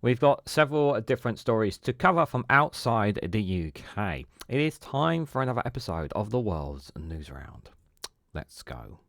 We've got several different stories to cover from outside the UK. It is time for another episode of the World's Newsround. Let's go.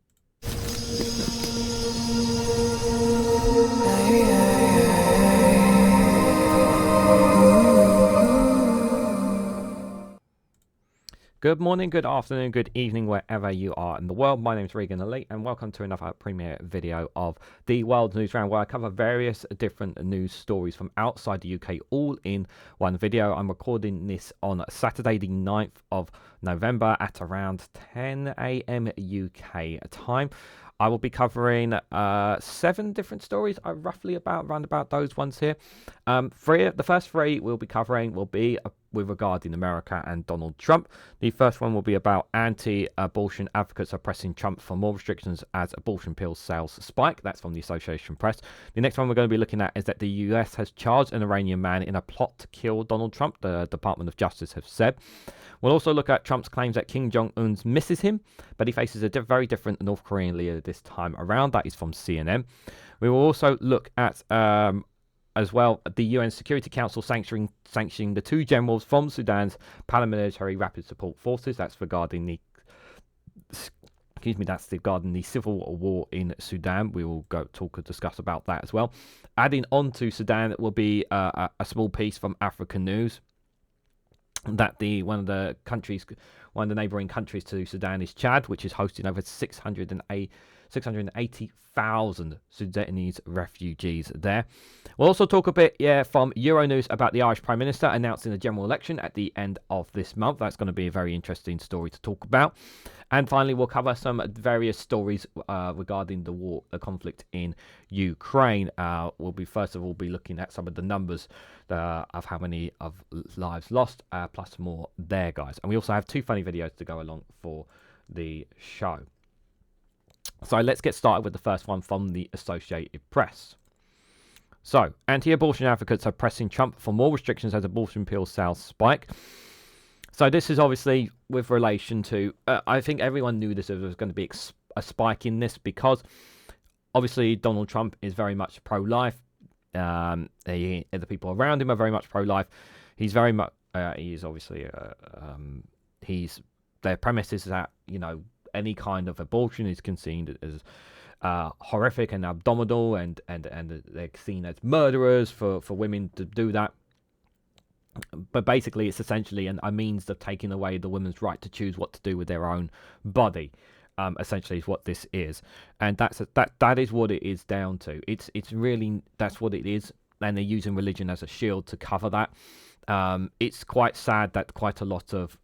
Good morning, good afternoon, good evening, wherever you are in the world. My name is Reganelite, and welcome to another premiere video of the World News Round, where I cover various different news stories from outside the UK, all in one video. I'm recording this on Saturday, the 9th of November at around 10 a.m. UK time. I will be covering 7 different stories, roughly around about those ones here. The first 3 we'll be covering will be with regarding America and Donald Trump. The first one will be about anti-abortion advocates are pressing Trump for more restrictions as abortion pill sales spike. That's from the Associated Press. The next one we're going to be looking at is that the US has charged an Iranian man in a plot to kill Donald Trump, the Department of Justice have said. We'll also look at Trump's claims that Kim Jong Un misses him, but he faces a very different North Korean leader this time around. That is from CNN. We will also look at as well, the UN Security Council sanctioning the 2 generals from Sudan's paramilitary rapid support forces. That's regarding the civil war in Sudan. We will discuss about that as well. Adding on to Sudan will be a small piece from African News that one of the neighboring countries to Sudan is Chad, which is hosting over 680,000 Sudanese refugees there. We'll also talk a bit from Euronews about the Irish Prime Minister announcing a general election at the end of this month. That's going to be a very interesting story to talk about. And finally, we'll cover some various stories regarding the conflict in Ukraine. We'll be looking at some of the numbers of how many of lives lost, plus more there, guys. And we also have 2 funny videos to go along for the show. So let's get started with the first one from the Associated Press. So, anti-abortion advocates are pressing Trump for more restrictions as abortion pill sales spike. So this is obviously with relation to, I think everyone knew there was going to be a spike in this because obviously Donald Trump is very much pro-life. The people around him are very much pro-life. He's very much, he's obviously, their premise is that, any kind of abortion is considered as horrific and abominable, and they're seen as murderers for women to do that. But basically, it's essentially a means of taking away the woman's right to choose what to do with their own body. Essentially, is what this is, and that is what it is down to. It's really that's what it is, and they're using religion as a shield to cover that. It's quite sad that quite a lot of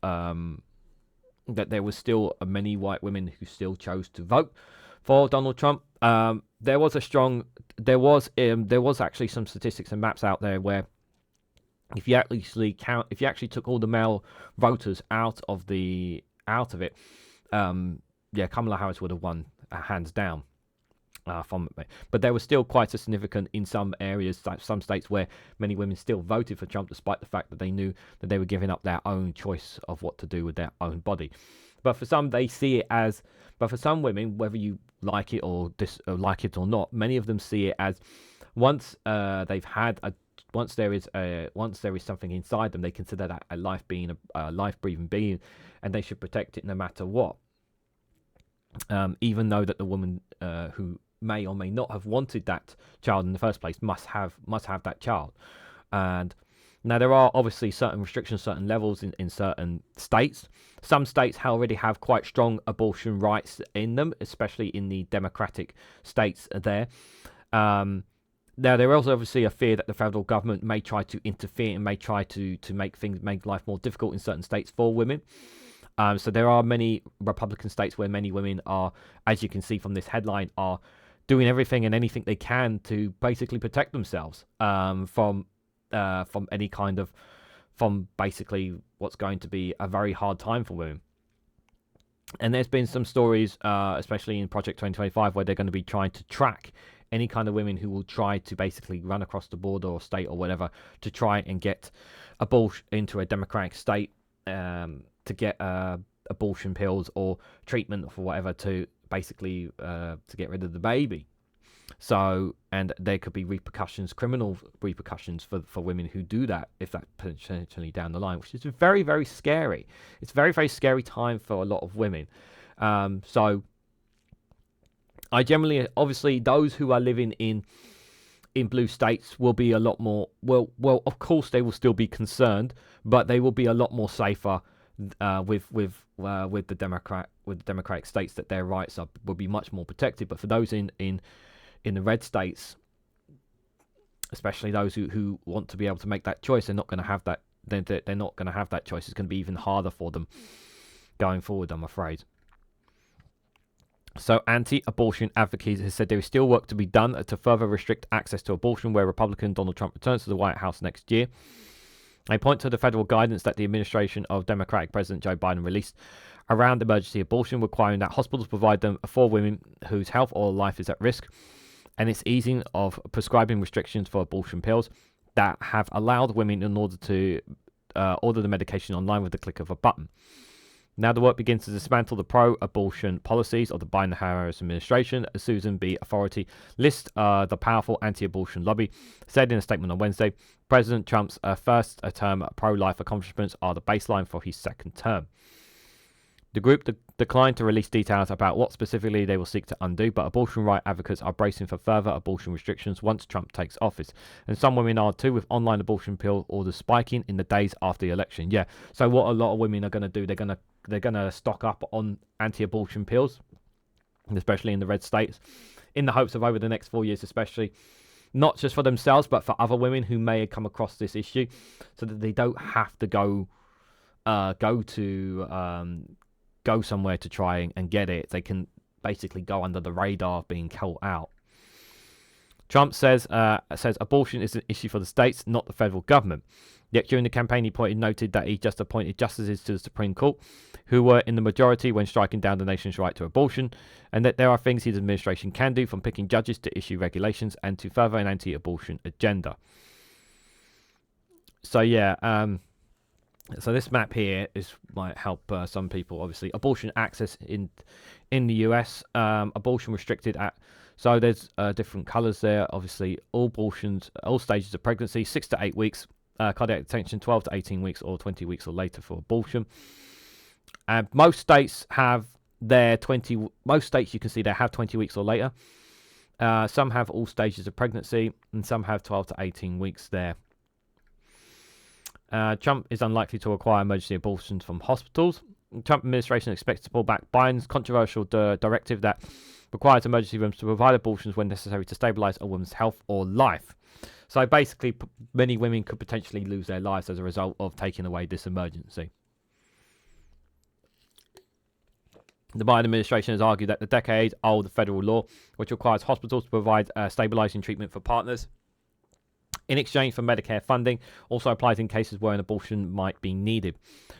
that there was still many white women who still chose to vote for Donald Trump. There was actually some statistics and maps out there where if you actually took all the male voters out of it, Kamala Harris would have won hands down. But there was still quite a significant in some areas, some states, where many women still voted for Trump despite the fact that they knew that they were giving up their own choice of what to do with their own body. But for some, they see it as, but for some women, whether you like it or not, many of them see it as once there is something inside them, they consider that a life-breathing being, and they should protect it no matter what. Even though that the woman who may or may not have wanted that child in the first place must have that child. And now there are obviously certain restrictions, certain levels in certain states. Some states already have quite strong abortion rights in them, especially in the democratic states there. Now there is obviously a fear that the federal government may try to interfere and may try to make life more difficult in certain states for women. So there are many Republican states where many women are, as you can see from this headline, are doing everything and anything they can to basically protect themselves from basically what's going to be a very hard time for women. And there's been some stories, especially in Project 2025, where they're going to be trying to track any kind of women who will try to basically run across the border or state or whatever to try and get abortion into a democratic state, to get abortion pills or treatment for whatever to basically to get rid of the baby. So, and there could be repercussions, criminal repercussions for women who do that, if that potentially down the line, which is very, very scary. It's a very, very scary time for a lot of women. So I generally, obviously, those who are living in blue states will be a lot more, well, of course they will still be concerned, but they will be a lot more safer with the democratic states, that their rights will be much more protected. But for those in the red states, especially those who want to be able to make that choice, they're not going to have that. They're not going to have that choice. It's going to be even harder for them going forward, I'm afraid. So anti-abortion advocates have said there is still work to be done to further restrict access to abortion where Republican Donald Trump returns to the White House next year. They point to the federal guidance that the administration of Democratic President Joe Biden released around emergency abortion, requiring that hospitals provide them for women whose health or life is at risk, and its easing of prescribing restrictions for abortion pills that have allowed women in order to order the medication online with the click of a button. Now the work begins to dismantle the pro-abortion policies of the Biden-Harris administration. Susan B. Authority lists the powerful anti-abortion lobby, said in a statement on Wednesday. President Trump's first-term pro-life accomplishments are the baseline for his second term. The group declined to release details about what specifically they will seek to undo, but abortion right advocates are bracing for further abortion restrictions once Trump takes office. And some women are too, with online abortion pill orders spiking in the days after the election. Yeah, so what a lot of women are going to do, they're going to stock up on anti-abortion pills, especially in the red states, in the hopes of over the next 4 years especially, not just for themselves, but for other women who may come across this issue, so that they don't have to go somewhere to try and get it. They can basically go under the radar of being caught out. Trump says abortion is an issue for the states, not the federal government. Yet during the campaign, he noted that he just appointed justices to the Supreme Court who were in the majority when striking down the nation's right to abortion, and that there are things his administration can do, from picking judges to issue regulations and to further an anti-abortion agenda. So yeah, so this map here might help some people. Obviously, abortion access in the US, abortion restricted at. So there's different colours there. Obviously, all abortions, all stages of pregnancy, 6 to 8 weeks, cardiac detention, 12 to 18 weeks, or 20 weeks or later for abortion. And most states have their 20. Most states you can see they have 20 weeks or later. Some have all stages of pregnancy, and some have 12 to 18 weeks there. Trump is unlikely to require emergency abortions from hospitals. The Trump administration expects to pull back Biden's controversial directive that requires emergency rooms to provide abortions when necessary to stabilize a woman's health or life. So basically, many women could potentially lose their lives as a result of taking away this emergency. The Biden administration has argued that the decade-old federal law, which requires hospitals to provide stabilizing treatment for partners in exchange for Medicare funding, also applies in cases where an abortion might be needed.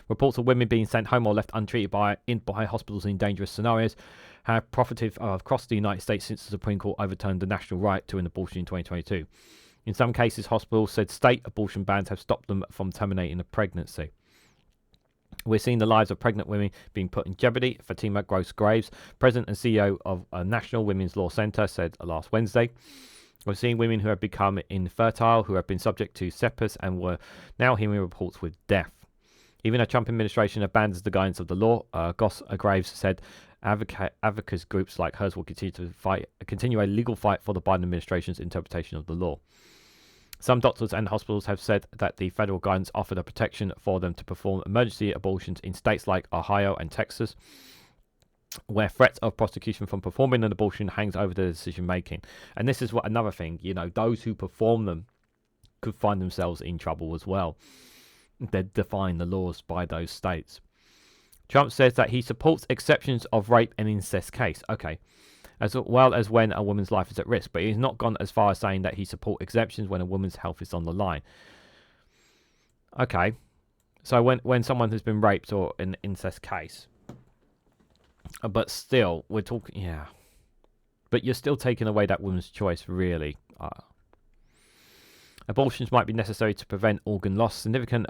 Reports of women being sent home or left untreated by hospitals in dangerous scenarios have profited across the United States since the Supreme Court overturned the national right to an abortion in 2022. In some cases, hospitals said state abortion bans have stopped them from terminating a pregnancy. We're seeing the lives of pregnant women being put in jeopardy. Fatima Gross-Graves, President and CEO of a National Women's Law Center, said last Wednesday. We're seeing women who have become infertile, who have been subject to sepsis, and were now hearing reports with death. Even a Trump administration abandons the guidance of the law. Graves said advocacy groups like hers will continue a legal fight for the Biden administration's interpretation of the law. Some doctors and hospitals have said that the federal guidance offered a protection for them to perform emergency abortions in states like Ohio and Texas, where threats of prosecution from performing an abortion hangs over the decision making. And this is another thing, those who perform them could find themselves in trouble as well. They're defying the laws by those states. Trump says that he supports exceptions of rape and incest case. Okay. As well as when a woman's life is at risk, but he's not gone as far as saying that he supports exemptions when a woman's health is on the line. Okay. So when someone has been raped or an incest case, but still, we're talking, yeah. But you're still taking away that woman's choice, really. Abortions might be necessary to prevent organ loss, significant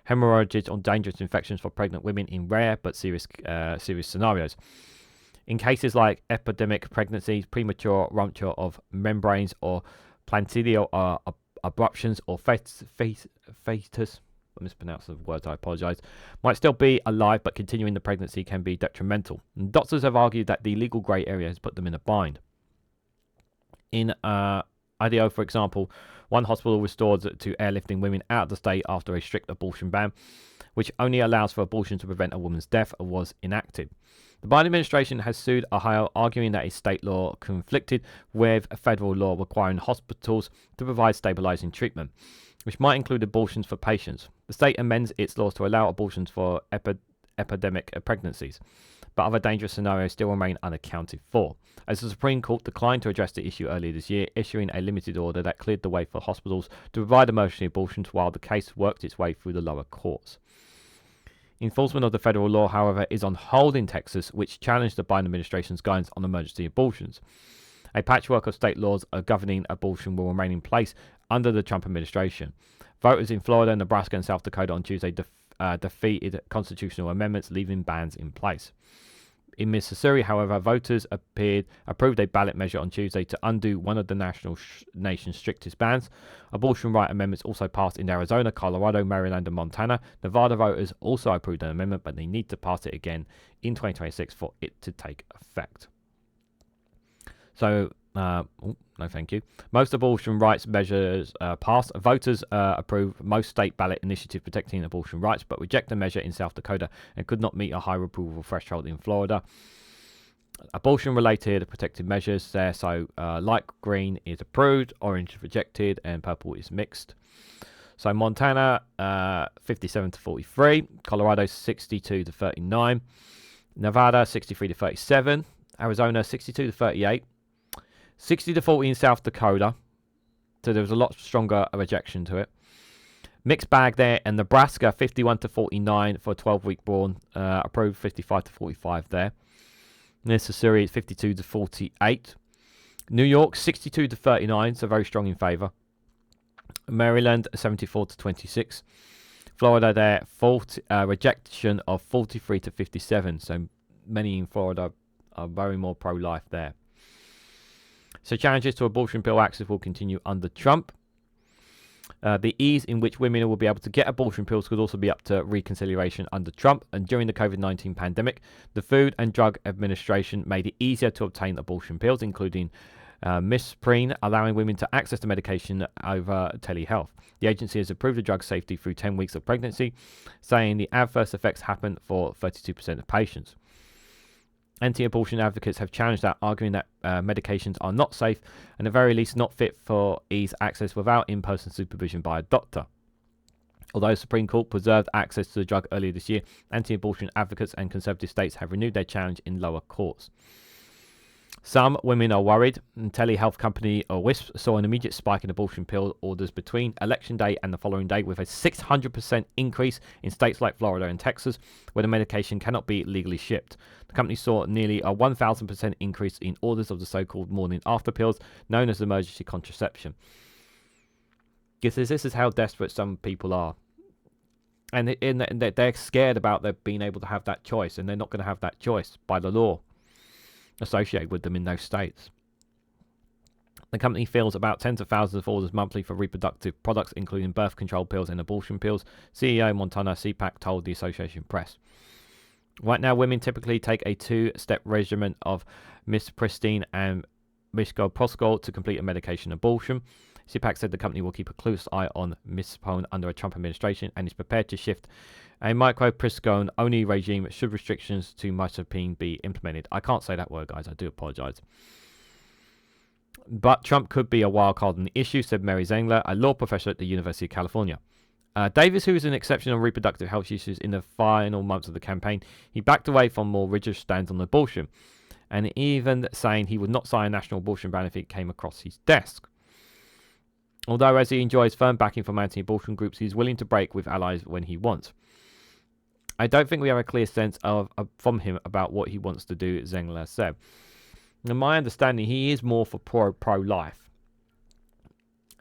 hemorrhages, or dangerous infections for pregnant women in rare but serious scenarios. In cases like epidemic pregnancies, premature rupture of membranes, or plantidial abruptions, or fetus, I mispronounced the words, I apologise, might still be alive, but continuing the pregnancy can be detrimental. And doctors have argued that the legal grey area has put them in a bind. In IDO, for example, one hospital restored to airlifting women out of the state after a strict abortion ban, which only allows for abortion to prevent a woman's death, was enacted. The Biden administration has sued Ohio, arguing that a state law conflicted with a federal law requiring hospitals to provide stabilizing treatment, which might include abortions for patients. The state amends its laws to allow abortions for epidemic pregnancies, but other dangerous scenarios still remain unaccounted for, as the Supreme Court declined to address the issue earlier this year, issuing a limited order that cleared the way for hospitals to provide emergency abortions while the case worked its way through the lower courts. Enforcement of the federal law, however, is on hold in Texas, which challenged the Biden administration's guidance on emergency abortions. A patchwork of state laws governing abortion will remain in place under the Trump administration. Voters in Florida, Nebraska, and South Dakota on Tuesday defeated constitutional amendments, leaving bans in place. In Mississippi, however, voters approved a ballot measure on Tuesday to undo one of the nation's strictest bans. Abortion right amendments also passed in Arizona, Colorado, Maryland, and Montana. Nevada voters also approved an amendment, but they need to pass it again in 2026 for it to take effect. So, no thank you. Most abortion rights measures passed. Voters approved most state ballot initiatives protecting abortion rights, but reject the measure in South Dakota and could not meet a higher approval threshold in Florida. Abortion-related protective measures there. So, light green is approved, orange is rejected, and purple is mixed. So, Montana 57-43, Colorado 62-39, Nevada 63-37, Arizona 62-38. 60-40 in South Dakota, so there was a lot stronger rejection to it. Mixed bag there, and Nebraska 51-49 for a 12-week born, approved 55-45 there. Mississippi 52-48. New York 62-39, so very strong in favour. Maryland 74-26. Florida there, rejection of 43-57, so many in Florida are very more pro-life there. So challenges to abortion pill access will continue under Trump. The ease in which women will be able to get abortion pills could also be up to reconsideration under Trump. And during the COVID-19 pandemic, the Food and Drug Administration made it easier to obtain abortion pills, including Misprene, allowing women to access the medication over telehealth. The agency has approved the drug safety through 10 weeks of pregnancy, saying the adverse effects happen for 32% of patients. Anti-abortion advocates have challenged that, arguing that medications are not safe and at the very least not fit for ease access without in-person supervision by a doctor. Although the Supreme Court preserved access to the drug earlier this year, anti-abortion advocates and conservative states have renewed their challenge in lower courts. Some women are worried. Telehealth company WISP saw an immediate spike in abortion pill orders between Election Day and the following day, with a 600% increase in states like Florida and Texas, where the medication cannot be legally shipped. The company saw nearly a 1,000% increase in orders of the so-called morning after pills, known as emergency contraception. This is how desperate some people are. And they're scared about being able to have that choice, and they're not going to have that choice by the law associated with them in those states. The company fills about tens of thousands of orders monthly for reproductive products, including birth control pills and abortion pills. CEO Montana CPAC told the Associated Press. Right now, women typically take a two-step regimen of Misprene and Misoprostol to complete a medication abortion. CPAC said the company will keep a close eye on Misprene under a Trump administration and is prepared to shift a micropristone only regime should restrictions to Misprene be implemented. I can't say that word, guys. I do apologize. But Trump could be a wild card on the issue, said Mary Zengler, a law professor at the University of California. Davis, who is an exception on reproductive health issues in the final months of the campaign, he backed away from more rigid stance on abortion, and even saying he would not sign a national abortion ban if it came across his desk. Although, as he enjoys firm backing from anti-abortion groups, he's willing to break with allies when he wants. I don't think we have a clear sense from him about what he wants to do, Zengler said. In my understanding, he is more for pro-life.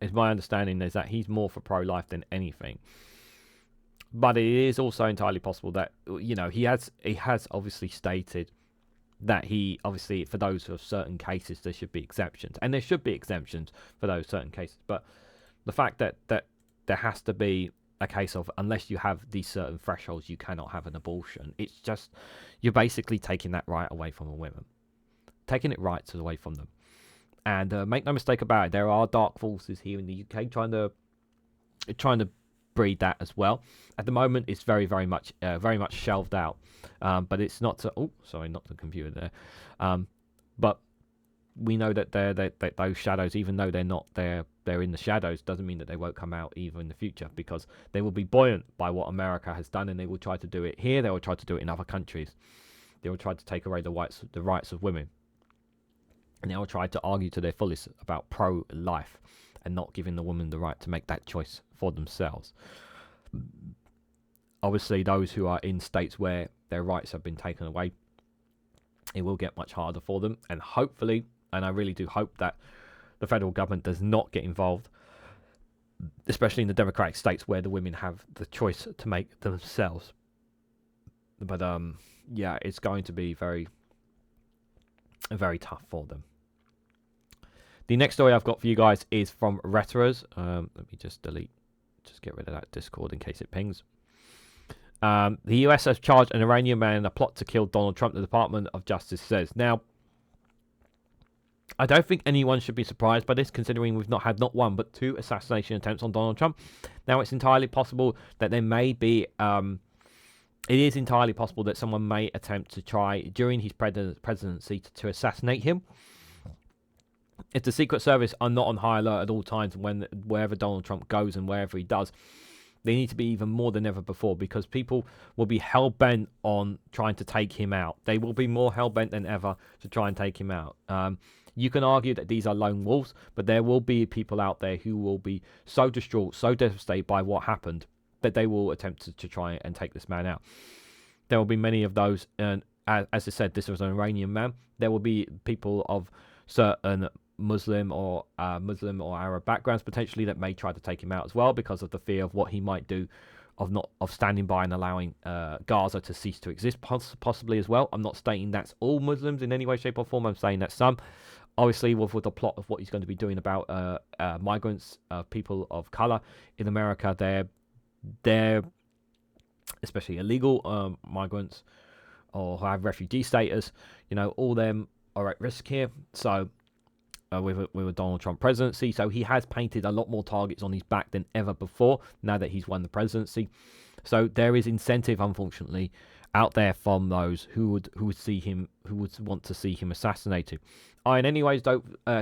It's my understanding is that he's more for pro-life than anything. But it is also entirely possible that, you know, he has obviously stated that he obviously, for those of certain cases, there should be exemptions, and there should be exemptions for those certain cases. But the fact that there has to be a case of, unless you have these certain thresholds, you cannot have an abortion. It's just, you're basically taking that right away from a woman, taking it rights away from them. And make no mistake about it, there are dark forces here in the UK trying to breed that as well. At the moment, it's very much shelved out, but it's not to. Oh, sorry, not the computer there. But we know that those shadows, even though they're in the shadows, doesn't mean that they won't come out either in the future, because they will be buoyant by what America has done, and they will try to do it here. They will try to do it in other countries. They will try to take away the rights of women, and they will try to argue to their fullest about pro-life and not giving the woman the right to make that choice for themselves. Obviously, those who are in states where their rights have been taken away, it will get much harder for them, and hopefully, and I really do hope that the federal government does not get involved, especially in the democratic states where the women have the choice to make themselves. But yeah, it's going to be very tough for them. The next story I've got for you guys is from Reuters. Let me just get rid of that Discord in case it pings. The US has charged an Iranian man in a plot to kill Donald Trump, the Department of Justice says. Now, I don't think anyone should be surprised by this, considering we've not had not one but two assassination attempts on Donald Trump. Now, it's entirely possible that there may be... it is entirely possible that someone may attempt to try, during his presidency, to assassinate him. If the Secret Service are not on high alert at all times, wherever Donald Trump goes and wherever he does, they need to be even more than ever before, because people will be hell-bent on trying to take him out. They will be more hell-bent than ever to try and take him out. You can argue that these are lone wolves, but there will be people out there who will be so distraught, so devastated by what happened, that they will attempt to try and take this man out. There will be many of those, and as I said, this was an Iranian man. There will be people of certain Muslim or Arab backgrounds potentially that may try to take him out as well, because of the fear of what he might do, of standing by and allowing Gaza to cease to exist, possibly as well. I'm not stating that's all Muslims in any way, shape or form. I'm saying that some, obviously with the plot of what he's going to be doing about migrants, people of color in America, they're especially illegal migrants or who have refugee status, all them are at risk here. So with a Donald Trump presidency, so he has painted a lot more targets on his back than ever before now that he's won the presidency. So there is incentive, unfortunately, out there from those who would want to see him assassinated. I, in any ways,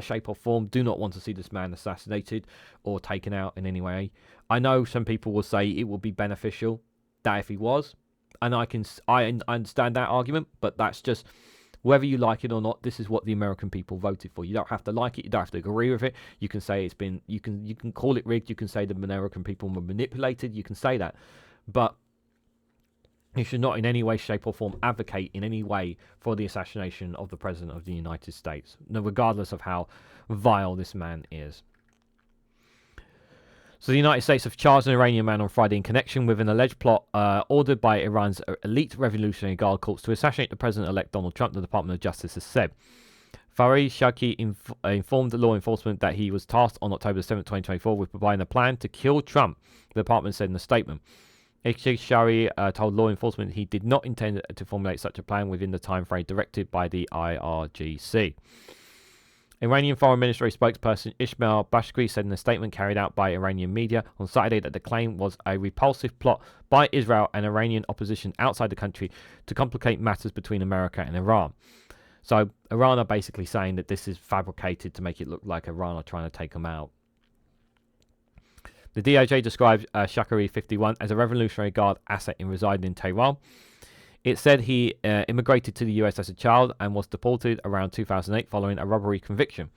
shape or form, do not want to see this man assassinated or taken out in any way. I know some people will say it would be beneficial that if he was, and I understand that argument, but that's just, whether you like it or not, this is what the American people voted for. You don't have to like it, you don't have to agree with it. You can say you can call it rigged, you can say the American people were manipulated, you can say that, but you should not in any way, shape or form advocate in any way for the assassination of the President of the United States, regardless of how vile this man is. So the United States have charged an Iranian man on Friday in connection with an alleged plot ordered by Iran's elite Revolutionary Guard corps to assassinate the President-elect Donald Trump, the Department of Justice has said. Fareed Shaki informed law enforcement that he was tasked on October 7, 2024 with providing a plan to kill Trump, the department said in a statement. Shari told law enforcement he did not intend to formulate such a plan within the time frame directed by the IRGC. Iranian Foreign Ministry spokesperson Ismail Bashki said in a statement carried out by Iranian media on Saturday that the claim was a repulsive plot by Israel and Iranian opposition outside the country to complicate matters between America and Iran. So Iran are basically saying that this is fabricated to make it look like Iran are trying to take them out. The DOJ described Shakari 51 as a Revolutionary Guard asset residing in Tehran. It said he immigrated to the US as a child and was deported around 2008 following a robbery conviction.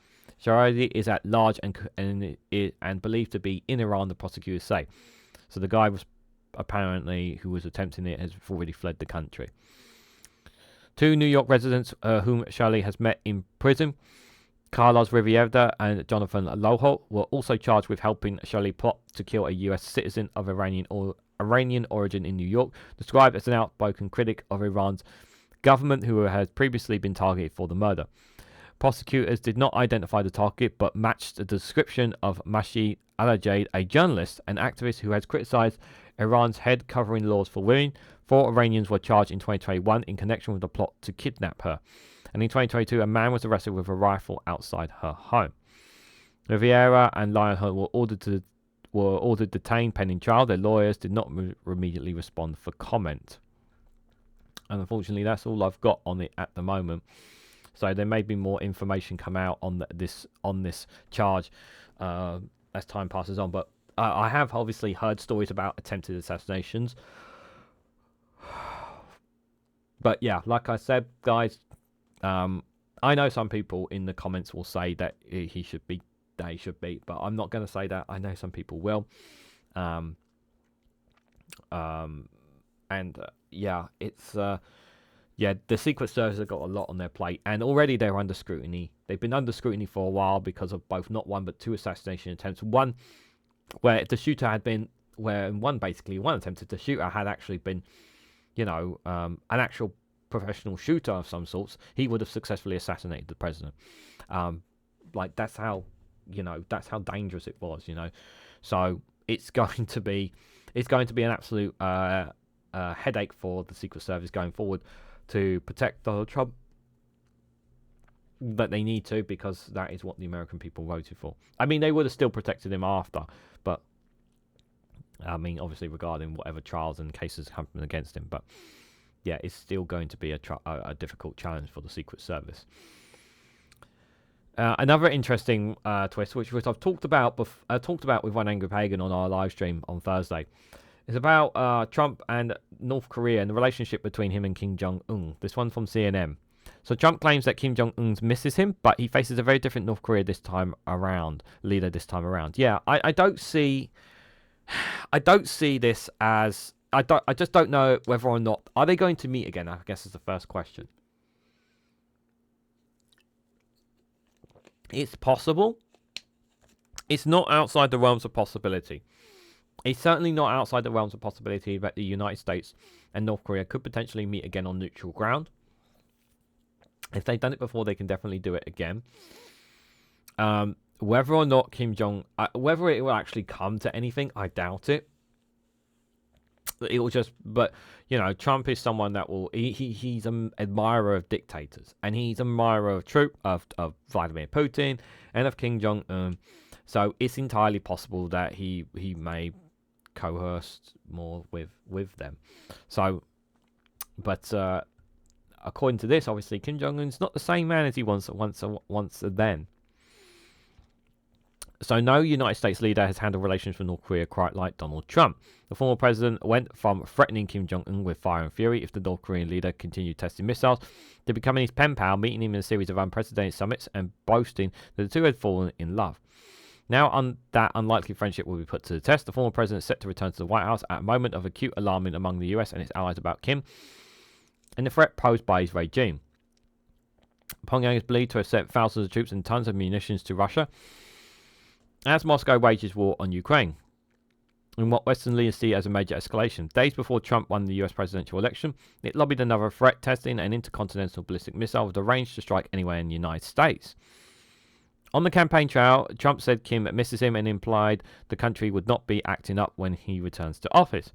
Shahidi is at large and believed to be in Iran, the prosecutors say. So the guy was apparently who was attempting it has already fled the country. Two New York residents whom Shali has met in prison, Carlos Riviera and Jonathan Loho, were also charged with helping Shali plot to kill a US citizen of Iranian origin in New York, described as an outspoken critic of Iran's government, who had previously been targeted for the murder. Prosecutors did not identify the target, but matched the description of Mashi Alajade, a journalist and activist who has criticized Iran's head covering laws for women. 4 Iranians were charged in 2021 in connection with the plot to kidnap her. And in 2022, a man was arrested with a rifle outside her home. Riviera and Lionheart were ordered detained pending trial. Their lawyers did not immediately respond for comment. And unfortunately, that's all I've got on it at the moment. So there may be more information come out on this charge as time passes on. But I have obviously heard stories about attempted assassinations. But yeah, like I said, guys, I know some people in the comments will say that he should be, but I'm not going to say that. I know some people will. Yeah, it's the Secret Service have got a lot on their plate, and already they're under scrutiny. They've been under scrutiny for a while because of both not one but 2 assassination attempts. One where the shooter had been, one attempt at the shooter had actually been, an actual professional shooter of some sorts. He would have successfully assassinated the president. That's how dangerous it was. So it's going to be an absolute headache for the Secret Service going forward to protect Donald Trump. But they need to, because that is what the American people voted for. I mean, they would have still protected him after, but I mean, obviously regarding whatever trials and cases come against him. But yeah, it's still going to be a difficult challenge for the Secret Service. Another interesting twist, which I've talked about with One Angry Pagan on our live stream on Thursday, is about Trump and North Korea and the relationship between him and Kim Jong Un. This one from CNN. So Trump claims that Kim Jong Un misses him, but he faces a very different North Korea this time around. Yeah, I don't see this as I just don't know whether or not are they going to meet again. I guess is the first question. It's possible. It's not outside the realms of possibility. It's certainly not outside the realms of possibility that the United States and North Korea could potentially meet again on neutral ground. If they've done it before, they can definitely do it again. Whether or not whether it will actually come to anything, I doubt it. It will just, but Trump is someone that will. He's an admirer of dictators, and he's an admirer of Vladimir Putin and of Kim Jong Un. So it's entirely possible that he may coerce more with them. So, but according to this, obviously Kim Jong Un's not the same man as he was once then. So no United States leader has handled relations with North Korea quite like Donald Trump. The former president went from threatening Kim Jong Un with fire and fury if the North Korean leader continued testing missiles, to becoming his pen pal, meeting him in a series of unprecedented summits and boasting that the two had fallen in love. Now that unlikely friendship will be put to the test. The former president is set to return to the White House at a moment of acute alarming among the US and its allies about Kim and the threat posed by his regime. Pyongyang is believed to have sent thousands of troops and tons of munitions to Russia as Moscow wages war on Ukraine, in what Western leaders see as a major escalation. Days before Trump won the US presidential election, it lobbied another threat, testing an intercontinental ballistic missile with the range to strike anywhere in the United States. On the campaign trail, Trump said Kim misses him and implied the country would not be acting up when he returns to office.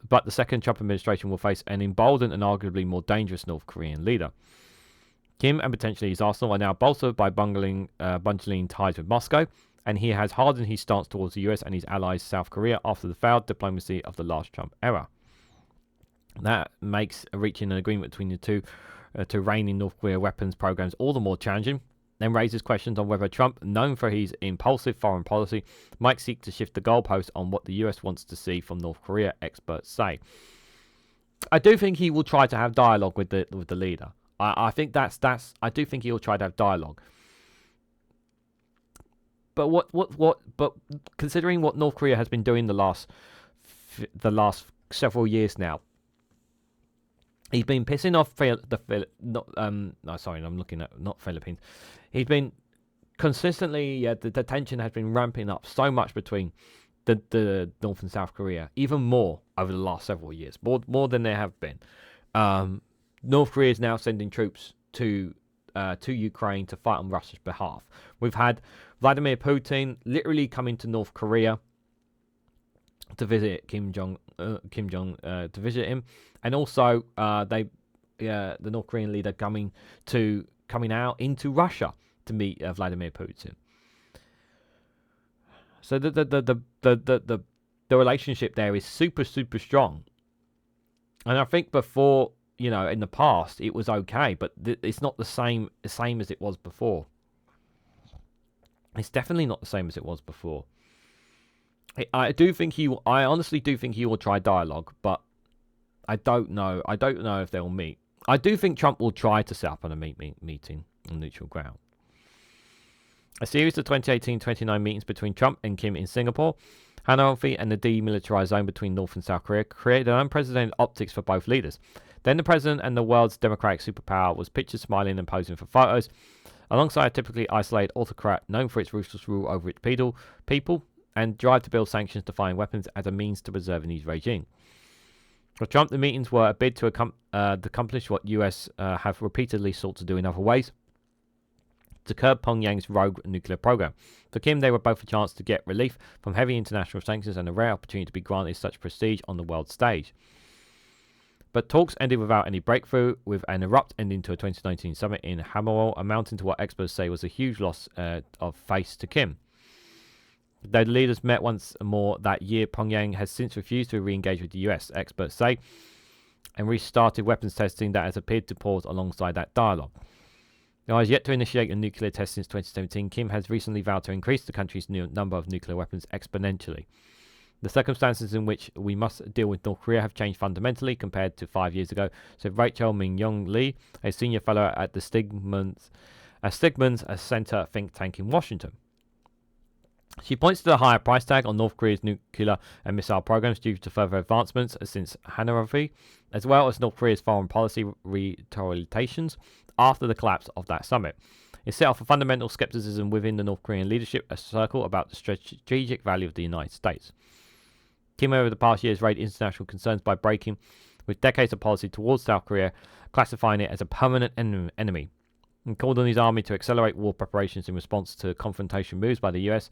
But the second Trump administration will face an emboldened and arguably more dangerous North Korean leader. Kim and potentially his arsenal are now bolstered by bungling ties with Moscow, and he has hardened his stance towards the US and his allies South Korea after the failed diplomacy of the last Trump era. That makes reaching an agreement between the two to rein in North Korea weapons programs all the more challenging, and raises questions on whether Trump, known for his impulsive foreign policy, might seek to shift the goalpost on what the US wants to see from North Korea, experts say. I do think he will try to have dialogue with the leader. I think I do think he will try to have dialogue. But but considering what North Korea has been doing the last several years now, he's been pissing off I'm looking at not Philippines. He's been consistently, the tension has been ramping up so much between the North and South Korea, even more over the last several years, more than there have been. North Korea is now sending troops to Ukraine to fight on Russia's behalf. We've had Vladimir Putin literally coming to North Korea to visit Kim Jong to visit him, and also the North Korean leader coming out into Russia to meet Vladimir Putin. So the relationship there is super strong, and I think before, in the past it was okay, but it's not the same as it was before. It's definitely not the same as it was before. I honestly do think he will try dialogue, but I don't know if they'll meet. I do think Trump will try to set up on a meeting on neutral ground. A series of 2018-29 meetings between Trump and Kim in Singapore, Hanoi, and the demilitarized zone between North and South Korea created unprecedented optics for both leaders. Then the president and the world's democratic superpower was pictured smiling and posing for photos, alongside a typically isolated autocrat known for its ruthless rule over its people and drive to build sanctions defying weapons as a means to preserving his regime. For Trump, the meetings were a bid to accomplish what US have repeatedly sought to do in other ways, to curb Pyongyang's rogue nuclear program. For Kim, they were both a chance to get relief from heavy international sanctions and a rare opportunity to be granted such prestige on the world stage. But talks ended without any breakthrough, with an abrupt ending to a 2019 summit in Hanoi, amounting to what experts say was a huge loss of face to Kim. Though the leaders met once more that year, Pyongyang has since refused to re-engage with the US, experts say, and restarted weapons testing that has appeared to pause alongside that dialogue. Now, as yet to initiate a nuclear test since 2017, Kim has recently vowed to increase the country's number of nuclear weapons exponentially. The circumstances in which we must deal with North Korea have changed fundamentally compared to 5 years ago, said Rachel Min-Young Lee, a senior fellow at the Stigman's Center think tank in Washington. She points to the higher price tag on North Korea's nuclear and missile programs due to further advancements since Hanoi, as well as North Korea's foreign policy retaliations after the collapse of that summit. It set off a fundamental skepticism within the North Korean leadership circle about the strategic value of the United States. Kim over the past years raised international concerns by breaking with decades of policy towards South Korea, classifying it as a permanent enemy, and called on his army to accelerate war preparations in response to confrontation moves by the US,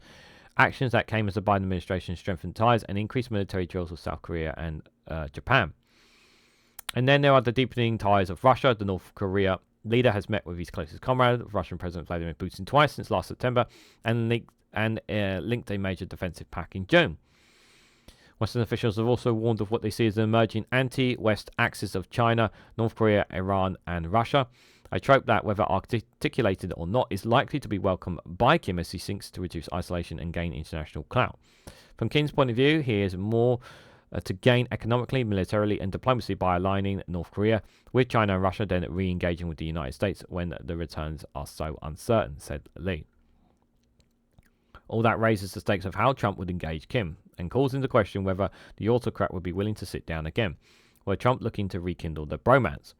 actions that came as the Biden administration strengthened ties and increased military drills with South Korea and Japan. And then there are the deepening ties of Russia. The North Korea leader has met with his closest comrade, Russian President Vladimir Putin, twice since last September, and linked a major defensive pact in June. Western officials have also warned of what they see as an emerging anti-West axis of China, North Korea, Iran, and Russia, a trope that, whether articulated or not, is likely to be welcomed by Kim as he seeks to reduce isolation and gain international clout. From Kim's point of view, he is more to gain economically, militarily, and diplomacy by aligning North Korea with China and Russia, then re-engaging with the United States when the returns are so uncertain, said Lee. All that raises the stakes of how Trump would engage Kim, and calls into question whether the autocrat would be willing to sit down again, with Trump looking to rekindle the bromance.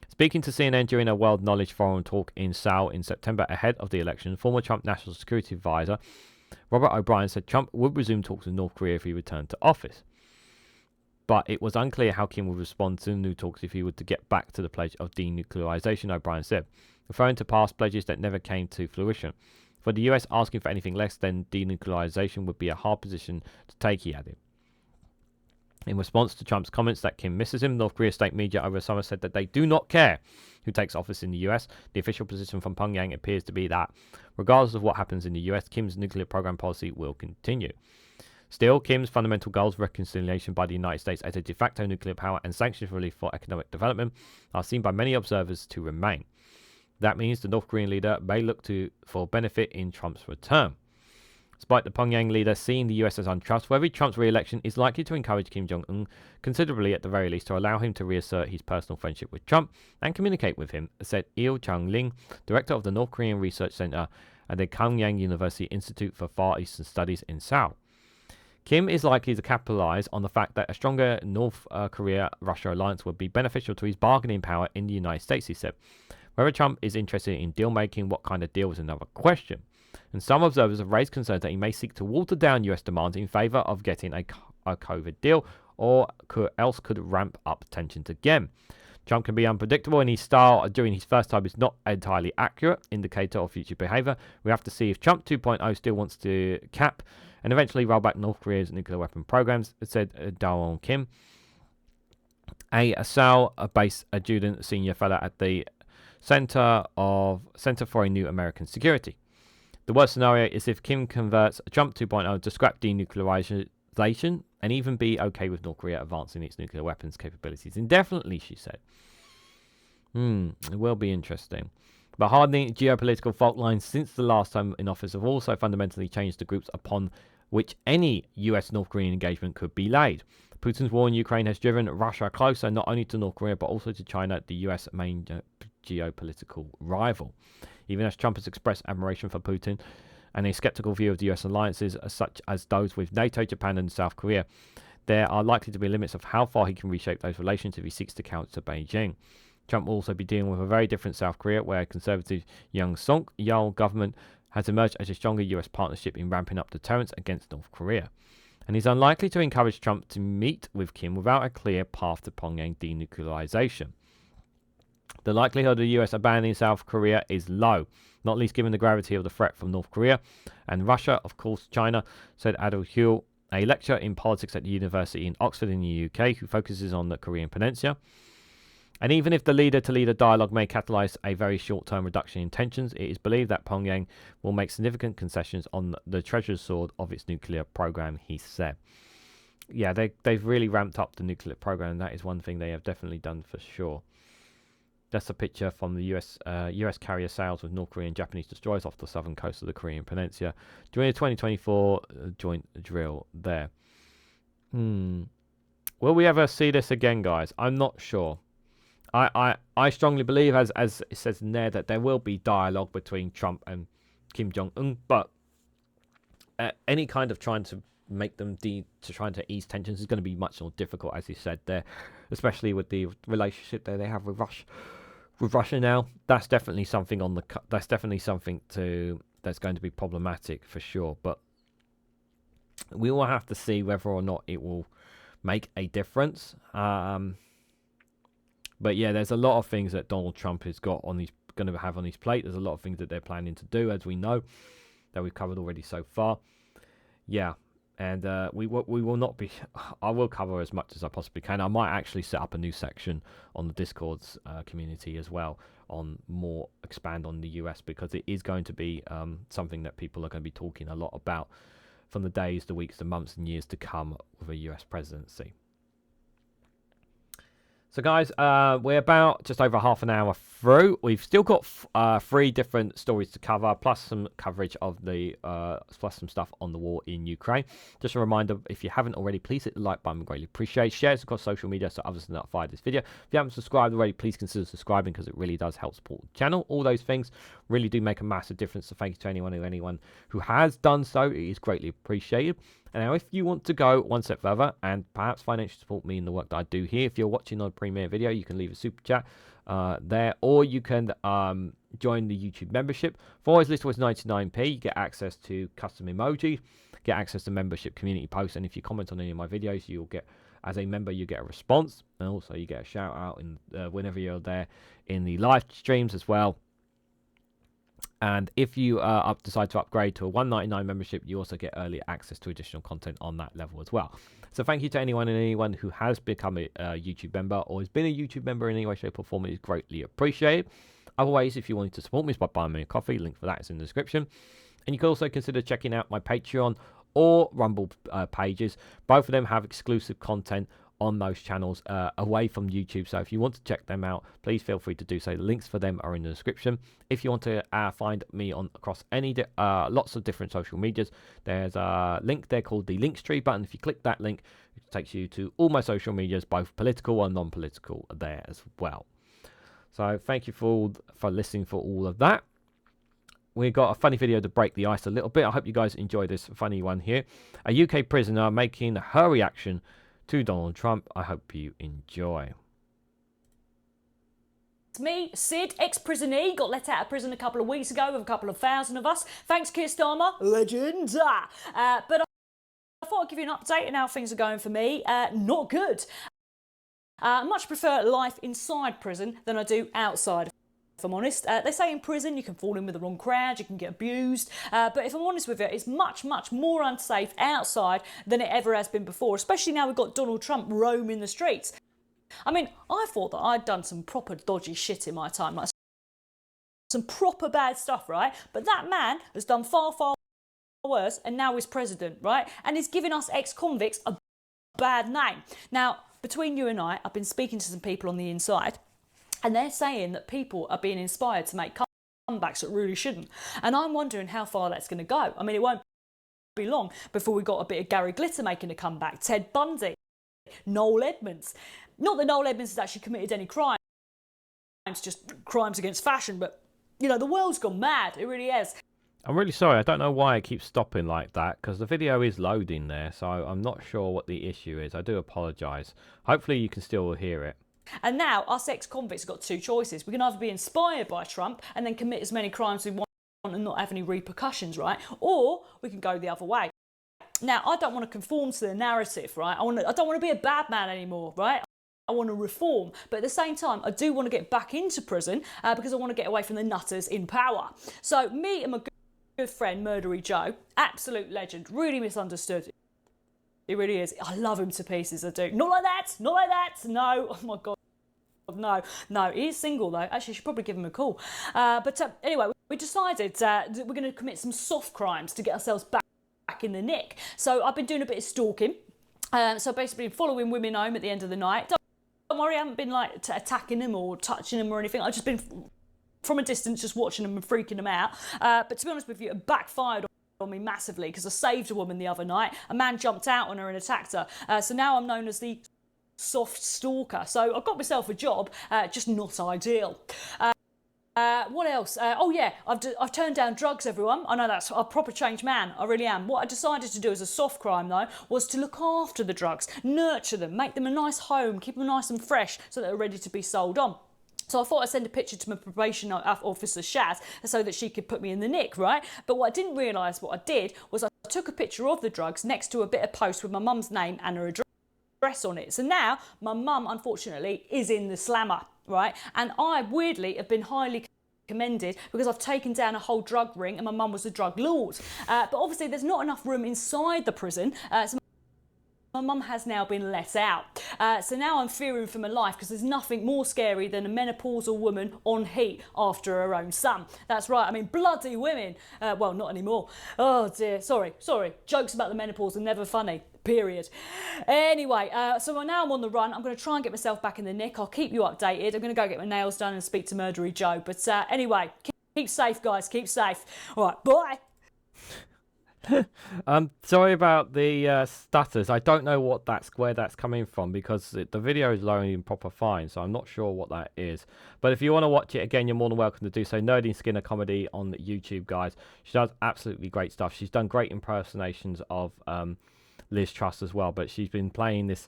Speaking to CNN during a World Knowledge Forum talk in Seoul in September ahead of the election, former Trump National Security Advisor Robert O'Brien said Trump would resume talks with North Korea if he returned to office. But it was unclear how Kim would respond to the new talks if he were to get back to the pledge of denuclearization, O'Brien said, referring to past pledges that never came to fruition. For the US, asking for anything less than denuclearization would be a hard position to take, he added. In response to Trump's comments that Kim misses him, North Korea state media over the summer said that they do not care who takes office in the US. The official position from Pyongyang appears to be that, regardless of what happens in the US, Kim's nuclear program policy will continue. Still, Kim's fundamental goals, reconciliation by the United States as a de facto nuclear power and sanctions relief for economic development, are seen by many observers to remain. That means the North Korean leader may look for benefit in Trump's return. Despite the Pyongyang leader seeing the US as untrustworthy, Trump's re-election is likely to encourage Kim Jong Un considerably, at the very least, to allow him to reassert his personal friendship with Trump and communicate with him, said Il Chang-ling, director of the North Korean Research Center at the Korean University Institute for Far Eastern Studies in Seoul. Kim is likely to capitalize on the fact that a stronger North Korea-Russia alliance would be beneficial to his bargaining power in the United States, he said. Whether Trump is interested in deal-making, what kind of deal, is another question. And some observers have raised concerns that he may seek to water down US demands in favor of getting a COVID deal, or else could ramp up tensions again. Trump can be unpredictable, and his style during his first time is not entirely accurate indicator of future behavior. We have to see if Trump 2.0 still wants to cap and eventually roll back North Korea's nuclear weapon programs, said Daewon Kim, a Seoul-based adjunct senior fellow at the Center for a New American Security. The worst scenario is if Kim converts Trump 2.0 to scrap denuclearization and even be okay with North Korea advancing its nuclear weapons capabilities indefinitely, she said. It will be interesting. But hardening geopolitical fault lines since the last time in office have also fundamentally changed the groups upon which any US-North Korean engagement could be laid. Putin's war in Ukraine has driven Russia closer not only to North Korea but also to China, the US main geopolitical rival. Even as Trump has expressed admiration for Putin and a skeptical view of the US alliances such as those with NATO, Japan and South Korea, there are likely to be limits of how far he can reshape those relations if he seeks to counter Beijing. Trump will also be dealing with a very different South Korea, where a conservative Young Suk-yeol government has emerged as a stronger US partnership in ramping up deterrence against North Korea. And he's unlikely to encourage Trump to meet with Kim without a clear path to Pyongyang denuclearization. The likelihood of the US abandoning South Korea is low, not least given the gravity of the threat from North Korea and Russia, of course China, said Adol Hule, a lecturer in politics at the University in Oxford in the UK who focuses on the Korean Peninsula. And even if the leader-to-leader dialogue may catalyse a very short-term reduction in tensions, it is believed that Pyongyang will make significant concessions on the treasure sword of its nuclear program, he said. Yeah, they've really ramped up the nuclear program, and that is one thing they have definitely done for sure. That's a picture from the US carrier sales with North Korean and Japanese destroyers off the southern coast of the Korean Peninsula during the 2024 joint drill there. Will we ever see this again, guys? I'm not sure. I strongly believe, as it says in there, that there will be dialogue between Trump and Kim Jong Un, but any kind of trying to make them trying to ease tensions is going to be much more difficult, as you said there, especially with the relationship that they have with Russia now. That's definitely something that's going to be problematic for sure. But we will have to see whether or not it will make a difference. But yeah, there's a lot of things that Donald Trump has got going to have on his plate. There's a lot of things that they're planning to do, as we know, that we've covered already so far. Yeah, and we will not be. I will cover as much as I possibly can. I might actually set up a new section on the Discord's community as well, expand on the US, because it is going to be something that people are going to be talking a lot about from the days, the weeks, the months, and years to come with a US presidency. So guys, we're about just over half an hour through. We've still got 3 different stories to cover, plus some coverage of plus some stuff on the war in Ukraine. Just a reminder, if you haven't already, please hit the like button. Greatly appreciate. Share across social media so others are notified of this video. If you haven't subscribed already, please consider subscribing, because it really does help support the channel. All those things really do make a massive difference. So thank you to anyone who has done so. It is greatly appreciated. And now, if you want to go one step further and perhaps financially support me in the work that I do here, if you're watching on a premiere video, you can leave a super chat there, or you can join the YouTube membership. For as little as 99p, you get access to custom emojis, get access to membership community posts, and if you comment on any of my videos, you'll get, as a member, you get a response, and also you get a shout out whenever you're there in the live streams as well. And if you decide to upgrade to a $1.99 membership, you also get early access to additional content on that level as well. So thank you to anyone who has become a YouTube member or has been a YouTube member in any way, shape or form. It is greatly appreciated. Other ways, if you wanted to support me, is by buying me a coffee. Link for that is in the description. And you can also consider checking out my Patreon or Rumble pages. Both of them have exclusive content on those channels away from YouTube. So if you want to check them out, please feel free to do so. The links for them are in the description. If you want to find me across any lots of different social medias, there's a link there called the Linktree button. If you click that link, it takes you to all my social medias, both political and non-political, there as well. So thank you for listening for all of that. We've got a funny video to break the ice a little bit. I hope you guys enjoy this funny one here. A UK prisoner making her reaction to Donald Trump. I hope you enjoy. It's me, Sid, ex-prisonee, got let out of prison a couple of weeks ago with a couple of thousand of us. Thanks, Keir Starmer, legend. But I thought I'd give you an update on how things are going for me. Not good. Much prefer life inside prison than I do outside, if I'm honest. They say in prison you can fall in with the wrong crowd, you can get abused, but if I'm honest with you, it's much, much more unsafe outside than it ever has been before, especially now we've got Donald Trump roaming the streets. I mean, I thought that I'd done some proper dodgy shit in my time, like some proper bad stuff, right? But that man has done far, far worse, and now he's president, right? And he's giving us ex-convicts a bad name. Now, between you and I, I've been speaking to some people on the inside, and they're saying that people are being inspired to make comebacks that really shouldn't. And I'm wondering how far that's going to go. I mean, it won't be long before we got a bit of Gary Glitter making a comeback, Ted Bundy, Noel Edmonds. Not that Noel Edmonds has actually committed any crimes, just crimes against fashion, but, you know, the world's gone mad. It really is. I'm really sorry. I don't know why it keeps stopping like that, because the video is loading there, so I'm not sure what the issue is. I do apologise. Hopefully you can still hear it. And now us ex-convicts have got two choices. We can either be inspired by Trump and then commit as many crimes as we want and not have any repercussions, right? Or we can go the other way. Now, I don't want to conform to the narrative, right? I don't want to be a bad man anymore, right? I want to reform, but at the same time, I do want to get back into prison because I want to get away from the nutters in power. So me and my good friend, Murdery Joe, absolute legend, really misunderstood. He really is. I love him to pieces, I do. Not like that, not like that, no, oh my God. No, he is single though. Actually, I should probably give him a call. But anyway, we decided that we're going to commit some soft crimes to get ourselves back in the nick. So I've been doing a bit of stalking. So basically following women home at the end of the night. Don't worry, I haven't been like attacking them or touching them or anything. I've just been from a distance just watching them and freaking them out. But to be honest with you, it backfired on me massively because I saved a woman the other night. A man jumped out on her and attacked her. So now I'm known as the soft stalker. So I've got myself a job, just not ideal. What else? Oh yeah, I've turned down drugs, everyone. I know that's a proper changed man. I really am. What I decided to do as a soft crime though was to look after the drugs, nurture them, make them a nice home, keep them nice and fresh so that they're ready to be sold on. So I thought I'd send a picture to my probation officer, Shaz, so that she could put me in the nick, right? But what I didn't realise what I did was I took a picture of the drugs next to a bit of post with my mum's name and her address on it. So now my mum, unfortunately, is in the slammer, right? And I, weirdly, have been highly commended because I've taken down a whole drug ring and my mum was a drug lord. But obviously there's not enough room inside the prison, so my mum has now been let out. So now I'm fearing for my life because there's nothing more scary than a menopausal woman on heat after her own son. That's right, I mean, bloody women. Well, not anymore. Oh dear, sorry. Jokes about the menopause are never funny. Period. Anyway, so now I'm on the run. I'm going to try and get myself back in the nick. I'll keep you updated. I'm going to go get my nails done and speak to Murdery Joe. But anyway, keep safe, guys. Keep safe. All right, bye. Sorry about the stutters. I don't know where that's coming from because the video is loading proper fine, so I'm not sure what that is. But if you want to watch it again, you're more than welcome to do so. Nerdy Skinner comedy on YouTube, guys. She does absolutely great stuff. She's done great impersonations of Liz Truss as well, but she's been playing this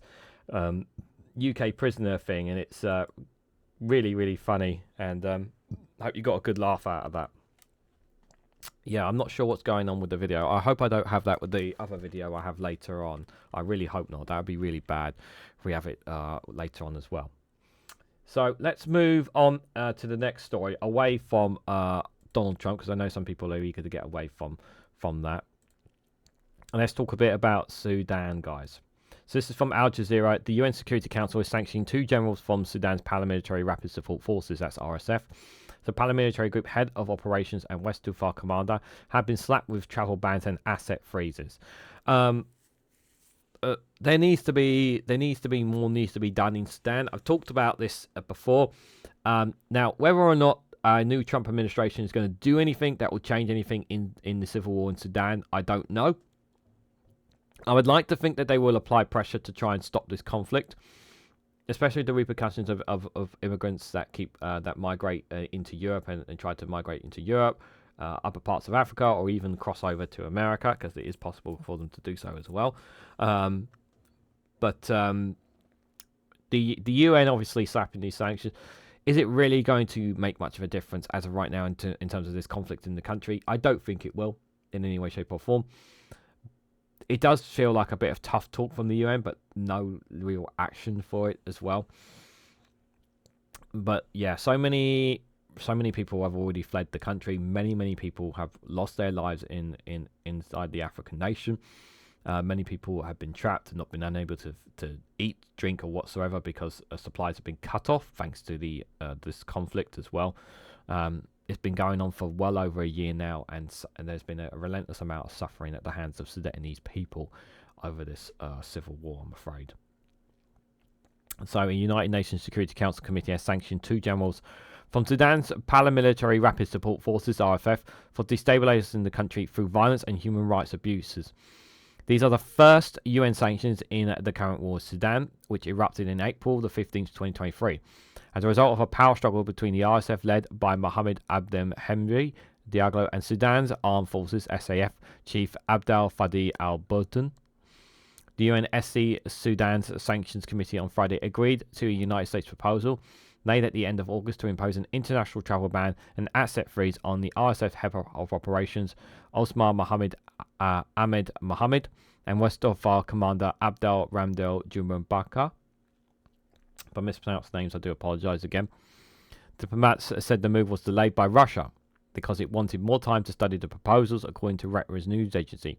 UK prisoner thing, and it's really, really funny. And I hope you got a good laugh out of that. Yeah, I'm not sure what's going on with the video. I hope I don't have that with the other video I have later on. I really hope not. That would be really bad if we have it later on as well. So let's move on to the next story, away from Donald Trump, because I know some people are eager to get away from that. And let's talk a bit about Sudan, guys. So this is from Al Jazeera. The UN Security Council is sanctioning 2 generals from Sudan's paramilitary rapid support forces, that's RSF. The paramilitary group head of operations and West Darfur commander have been slapped with travel bans and asset freezes. There needs to be more needs to be done in Sudan. I've talked about this before. Now, whether or not a new Trump administration is going to do anything that will change anything in the civil war in Sudan, I don't know. I would like to think that they will apply pressure to try and stop this conflict, especially the repercussions of immigrants that migrate into Europe and try to migrate into Europe, upper parts of Africa, or even cross over to America, because it is possible for them to do so as well. But the UN obviously slapping these sanctions. Is it really going to make much of a difference as of right now in terms of this conflict in the country? I don't think it will in any way, shape or form. it does feel like a bit of tough talk from the UN, but no real action for it as well. But yeah, so many people have already fled the country. Many people have lost their lives inside the African nation. Many people have been trapped and not been unable to eat, drink, or whatsoever because supplies have been cut off thanks to this conflict as well. It's been going on for well over a year now, and there's been a relentless amount of suffering at the hands of Sudanese people over this civil war, I'm afraid. So, a United Nations Security Council committee has sanctioned 2 generals from Sudan's paramilitary Rapid Support Forces (RFF) for destabilizing the country through violence and human rights abuses. These are the first UN sanctions in the current war in Sudan, which erupted in April the 15th, 2023, as a result of a power struggle between the RSF led by Mohamed Abdel Hemdi Diallo and Sudan's Armed Forces (SAF) chief Abdel Fattah al-Burhan. The UNSC Sudan's Sanctions Committee on Friday agreed to a United States proposal made at the end of August to impose an international travel ban and asset freeze on the RSF head of operations Osman Mohamed Ahmed Mohamed and West Darfur commander Abdel Ramdel Jumbaka. If I mispronounce names, I do apologise again. Diplomats said the move was delayed by Russia because it wanted more time to study the proposals, according to Reuters news agency.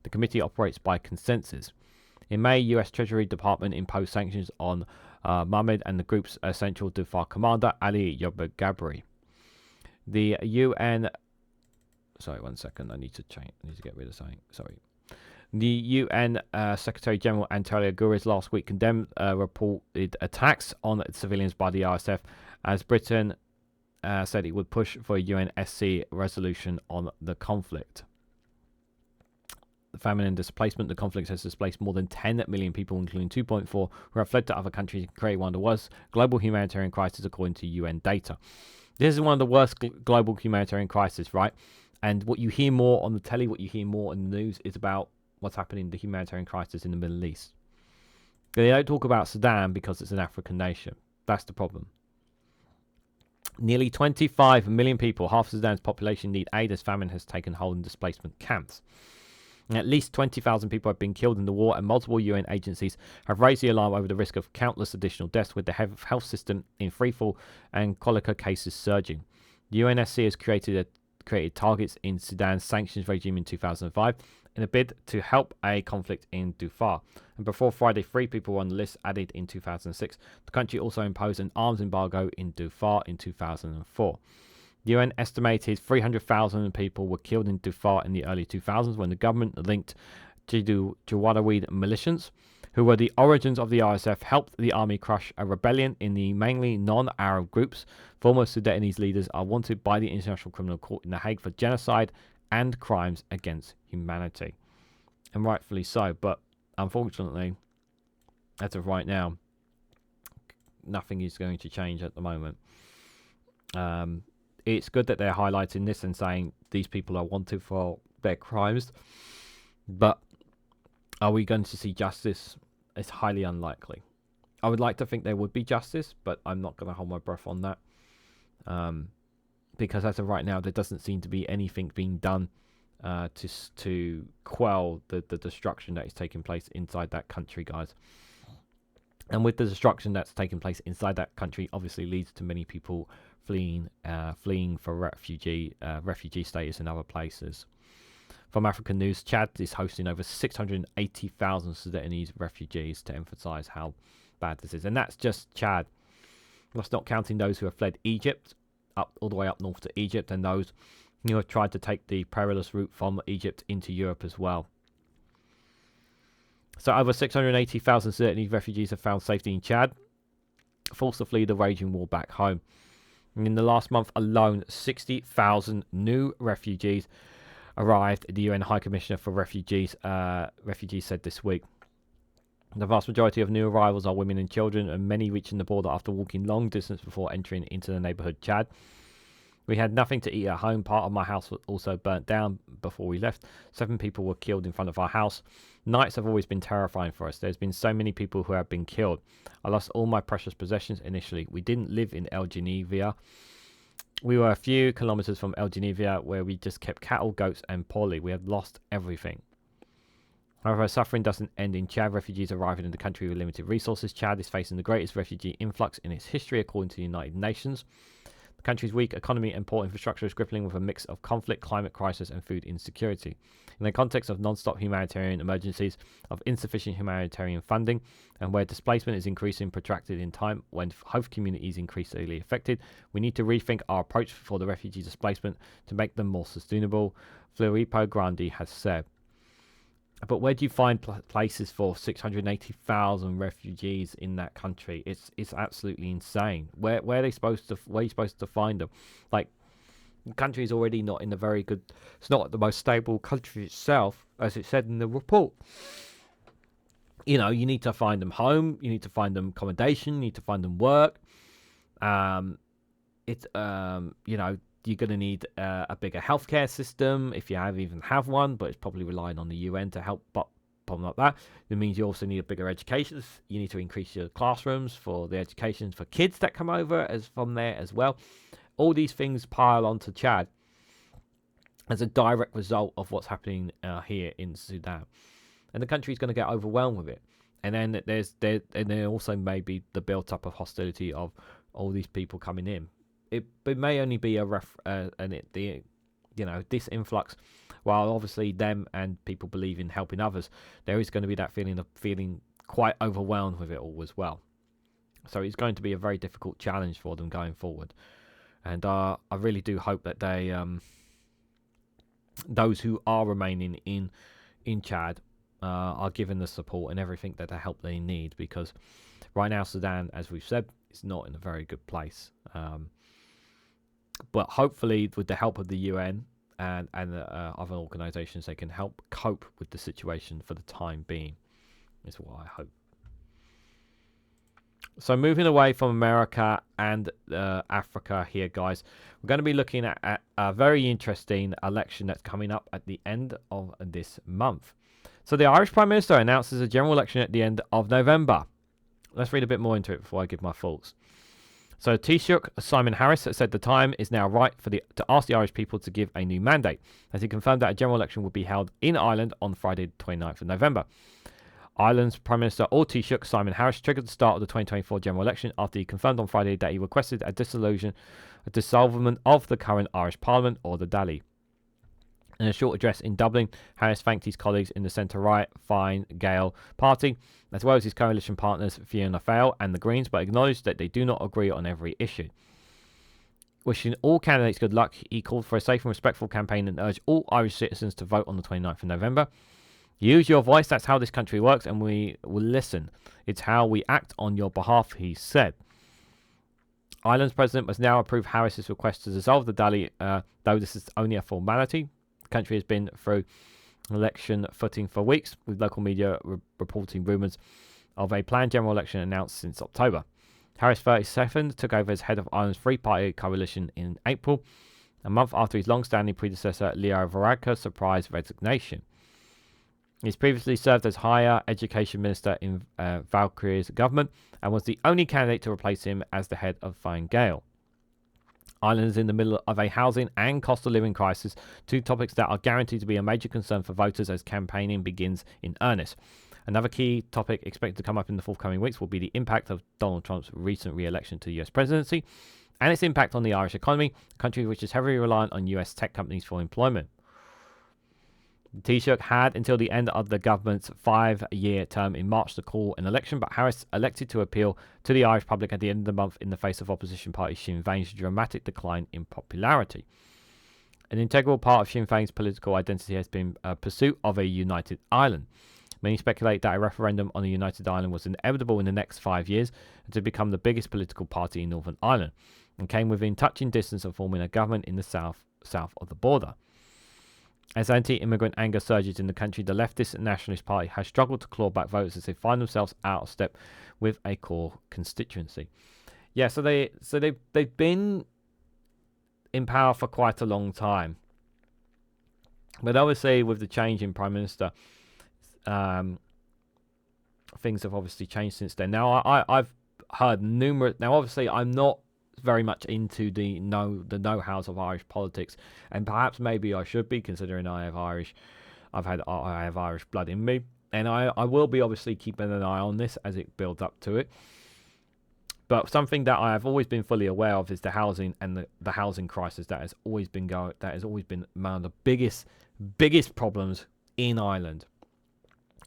The committee operates by consensus. In May, U.S. Treasury Department imposed sanctions on Mohammed and the group's Central Darfur commander Ali Yoba Gabri. The UN... Sorry, 1 second. I need to get rid of something. Sorry. The UN Secretary General Antonio Guterres last week condemned reported attacks on civilians by the RSF, as Britain said it would push for a UNSC resolution on the conflict. The famine and displacement, the conflict has displaced more than 10 million people, including 2.4 who have fled to other countries, creating one of the worst global humanitarian crises, according to UN data. This is one of the worst global humanitarian crises, right? And what you hear more on the telly, what you hear more in the news is about what's happening, the humanitarian crisis in the Middle East. They don't talk about Sudan because it's an African nation. That's the problem. Nearly 25 million people, half of Sudan's population, need aid as famine has taken hold in displacement camps. At least 20,000 people have been killed in the war, and multiple UN agencies have raised the alarm over the risk of countless additional deaths, with the health system in freefall and cholera cases surging. The UNSC has created targets in Sudan's sanctions regime in 2005 in a bid to help a conflict in Darfur. And before Friday, 3 people were on the list added in 2006. The country also imposed an arms embargo in Darfur in 2004. The UN estimated 300,000 people were killed in Darfur in the early 2000s when the government linked Janjaweed militias, who were the origins of the RSF, helped the army crush a rebellion in the mainly non-Arab groups. Former Sudanese leaders are wanted by the International Criminal Court in The Hague for genocide and crimes against humanity. And rightfully so, but unfortunately, as of right now, nothing is going to change at the moment. It's good that they're highlighting this and saying these people are wanted for their crimes, but are we going to see justice? It's highly unlikely. I would like to think there would be justice, but I'm not going to hold my breath on that, because as of right now, there doesn't seem to be anything being done to quell the destruction that is taking place inside that country, guys. And with the destruction that's taking place inside that country, obviously leads to many people fleeing for refugee status in other places. From African News, Chad is hosting over 680,000 Sudanese refugees, to emphasize how bad this is. And that's just Chad. That's not counting those who have fled Egypt, all the way up north to Egypt, and those who have tried to take the perilous route from Egypt into Europe as well. So over 680,000 Sudanese refugees have found safety in Chad, forced to flee the raging war back home. And in the last month alone, 60,000 new refugees arrived, the UN High Commissioner for Refugees said this week. The vast majority of new arrivals are women and children, and many reaching the border after walking long distance before entering into the neighbourhood Chad. We had nothing to eat at home. Part of my house was also burnt down before we left. 7 people were killed in front of our house. Nights have always been terrifying for us. There's been so many people who have been killed. I lost all my precious possessions initially. We didn't live in El Genevia. We were a few kilometers from El Genevia, where we just kept cattle, goats and poultry. We had lost everything. However, suffering doesn't end in Chad. Refugees arriving in the country with limited resources. Chad is facing the greatest refugee influx in its history, according to the United Nations. The country's weak economy and poor infrastructure is grappling with a mix of conflict, climate crisis, and food insecurity. In the context of non-stop humanitarian emergencies, of insufficient humanitarian funding, and where displacement is increasing protracted in time, when host communities increasingly affected, we need to rethink our approach for the refugee displacement to make them more sustainable, Filippo Grandi has said. But where do you find places for 680,000 refugees in that country? It's absolutely insane. Where are they supposed to? Where are you supposed to find them? Like, the country is already not in a very good. It's not the most stable country itself, as it said in the report. You know, you need to find them home. You need to find them accommodation. You need to find them work. You know, you're going to need a bigger healthcare system if you even have one, but it's probably relying on the UN to help problem like that. It means you also need a bigger education. You need to increase your classrooms for the education for kids that come over as from there as well. All these things pile onto Chad as a direct result of what's happening here in Sudan, and the country is going to get overwhelmed with it. And then there also may be the built up of hostility of all these people coming in. It may only be this influx, while obviously them and people believe in helping others, there is going to be that feeling of feeling quite overwhelmed with it all as well. So it's going to be a very difficult challenge for them going forward. And I really do hope that they, those who are remaining in Chad, are given the support and everything that the help they need, because right now Sudan, as we've said, is not in a very good place. But hopefully, with the help of the UN and other organisations, they can help cope with the situation for the time being, is what I hope. So moving away from America and Africa here, guys, we're going to be looking at a very interesting election that's coming up at the end of this month. So the Irish Prime Minister announces a general election at the end of November. Let's read a bit more into it before I give my thoughts. So Taoiseach Simon Harris said the time is now right to ask the Irish people to give a new mandate, as he confirmed that a general election would be held in Ireland on Friday, 29th of November. Ireland's Prime Minister or Taoiseach Simon Harris triggered the start of the 2024 general election after he confirmed on Friday that he requested a dissolvement of the current Irish Parliament, or the Dáil. In a short address in Dublin, Harris thanked his colleagues in the centre-right Fine Gael party, as well as his coalition partners Fianna Fáil and the Greens, but acknowledged that they do not agree on every issue. Wishing all candidates good luck, he called for a safe and respectful campaign and urged all Irish citizens to vote on the 29th of November. Use your voice, that's how this country works, and we will listen. It's how we act on your behalf, he said. Ireland's president must now approve Harris's request to dissolve the Dáil, though this is only a formality. The country has been through election footing for weeks, with local media reporting rumours of a planned general election announced since October. Harris, 32nd, took over as head of Ireland's three-party coalition in April, a month after his long-standing predecessor Leo Varadkar's surprise resignation. He's previously served as Higher Education Minister in Valkyrie's government and was the only candidate to replace him as the head of Fine Gael. Ireland is in the middle of a housing and cost of living crisis, two topics that are guaranteed to be a major concern for voters as campaigning begins in earnest. Another key topic expected to come up in the forthcoming weeks will be the impact of Donald Trump's recent re-election to the US presidency and its impact on the Irish economy, a country which is heavily reliant on US tech companies for employment. The Taoiseach had until the end of the government's 5-year term in March to call an election, but Harris elected to appeal to the Irish public at the end of the month in the face of opposition party Sinn Féin's dramatic decline in popularity. An integral part of Sinn Féin's political identity has been a pursuit of a united Ireland. Many speculate that a referendum on a united Ireland was inevitable in the next 5 years and to become the biggest political party in Northern Ireland, and came within touching distance of forming a government in the south of the border. As anti-immigrant anger surges in the country, the leftist and nationalist party has struggled to claw back votes as they find themselves out of step with a core constituency. Yeah, so they've been in power for quite a long time, but obviously with the change in Prime Minister, things have obviously changed since then. Now I've heard numerous. Now obviously I'm not very much into the know-hows of Irish politics, and perhaps maybe I should be, considering I have Irish I have Irish blood in me, and I will be obviously keeping an eye on this as it builds up to it. But something that I have always been fully aware of is the housing and the housing crisis that has always been one of the biggest problems in Ireland.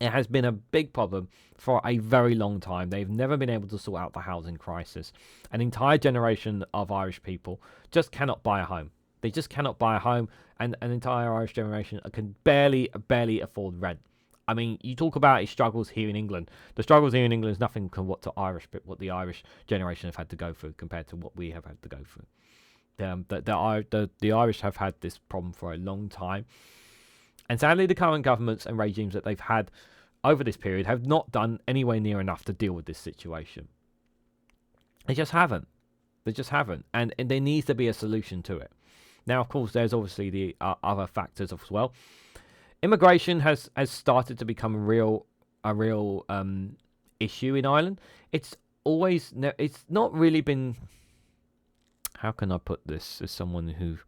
It has been a big problem for a very long time. They've never been able to sort out the housing crisis. An entire generation of Irish people just cannot buy a home. They just cannot buy a home, and an entire Irish generation can barely afford rent. I mean, you talk about its struggles here in England. The struggles here in England is nothing to what the Irish generation have had to go through compared to what we have had to go through. The Irish have had this problem for a long time, and sadly, the current governments and regimes that they've had over this period have not done anywhere near enough to deal with this situation. They just haven't. And there needs to be a solution to it. Now, of course, there's obviously the other factors as well. Immigration has started to become a real issue in Ireland. It's not really been. How can I put this as someone who?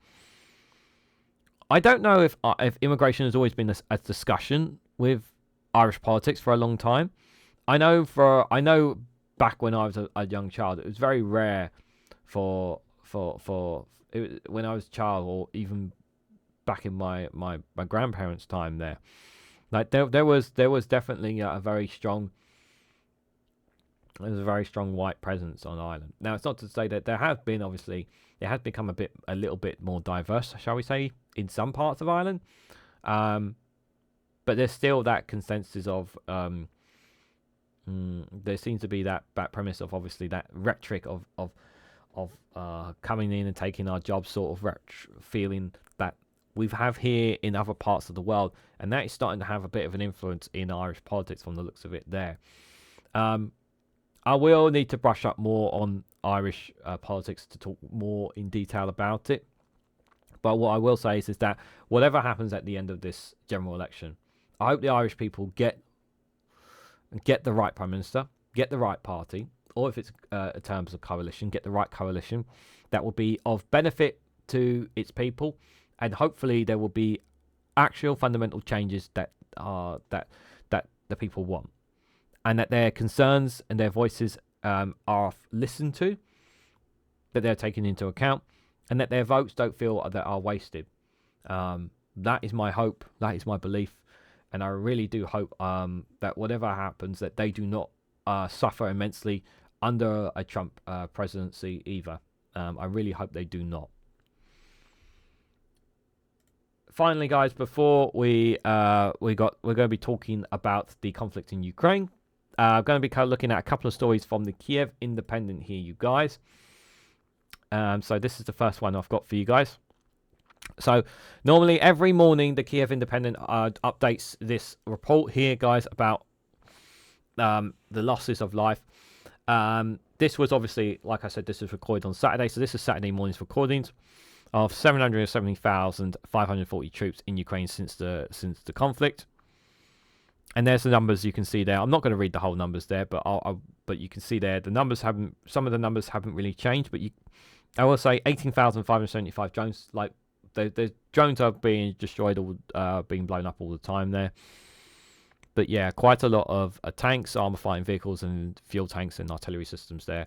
I don't know if immigration has always been a discussion with Irish politics for a long time. I know back when I was a young child, it was very rare when I was a child, or even back in my grandparents' time there. Like there was definitely a very strong white presence on Ireland. Now, it's not to say that there has been, obviously it has become a little bit more diverse, shall we say, in some parts of Ireland. But there's still that consensus of there seems to be that premise of obviously that rhetoric of coming in and taking our jobs, sort of feeling that we have here in other parts of the world, and that is starting to have a bit of an influence in Irish politics from the looks of it there. I will need to brush up more on Irish politics to talk more in detail about it. But what I will say is that whatever happens at the end of this general election, I hope the Irish people get the right Prime Minister, get the right party, or if it's in terms of coalition, get the right coalition that will be of benefit to its people, and hopefully there will be actual fundamental changes that the people want, and that their concerns and their voices are listened to, that they're taken into account, and that their votes don't feel that are wasted. That is my hope. That is my belief, and I really do hope that whatever happens, that they do not suffer immensely under a Trump presidency either. I really hope they do not. Finally, guys, before we're going to be talking about the conflict in Ukraine. I'm going to be looking at a couple of stories from the Kiev Independent here, you guys. So this is the first one I've got for you guys. So normally every morning the Kiev Independent updates this report here, guys, about the losses of life. This was obviously, like I said, this was recorded on Saturday, so this is Saturday morning's recordings of 770,540 troops in Ukraine since the conflict. And there's the numbers you can see there. I'm not going to read the whole numbers there, but but you can see there some of the numbers haven't really changed. But I will say 18,575 drones. Like the drones are being destroyed or being blown up all the time there. But yeah, quite a lot of tanks, armor fighting vehicles, and fuel tanks and artillery systems there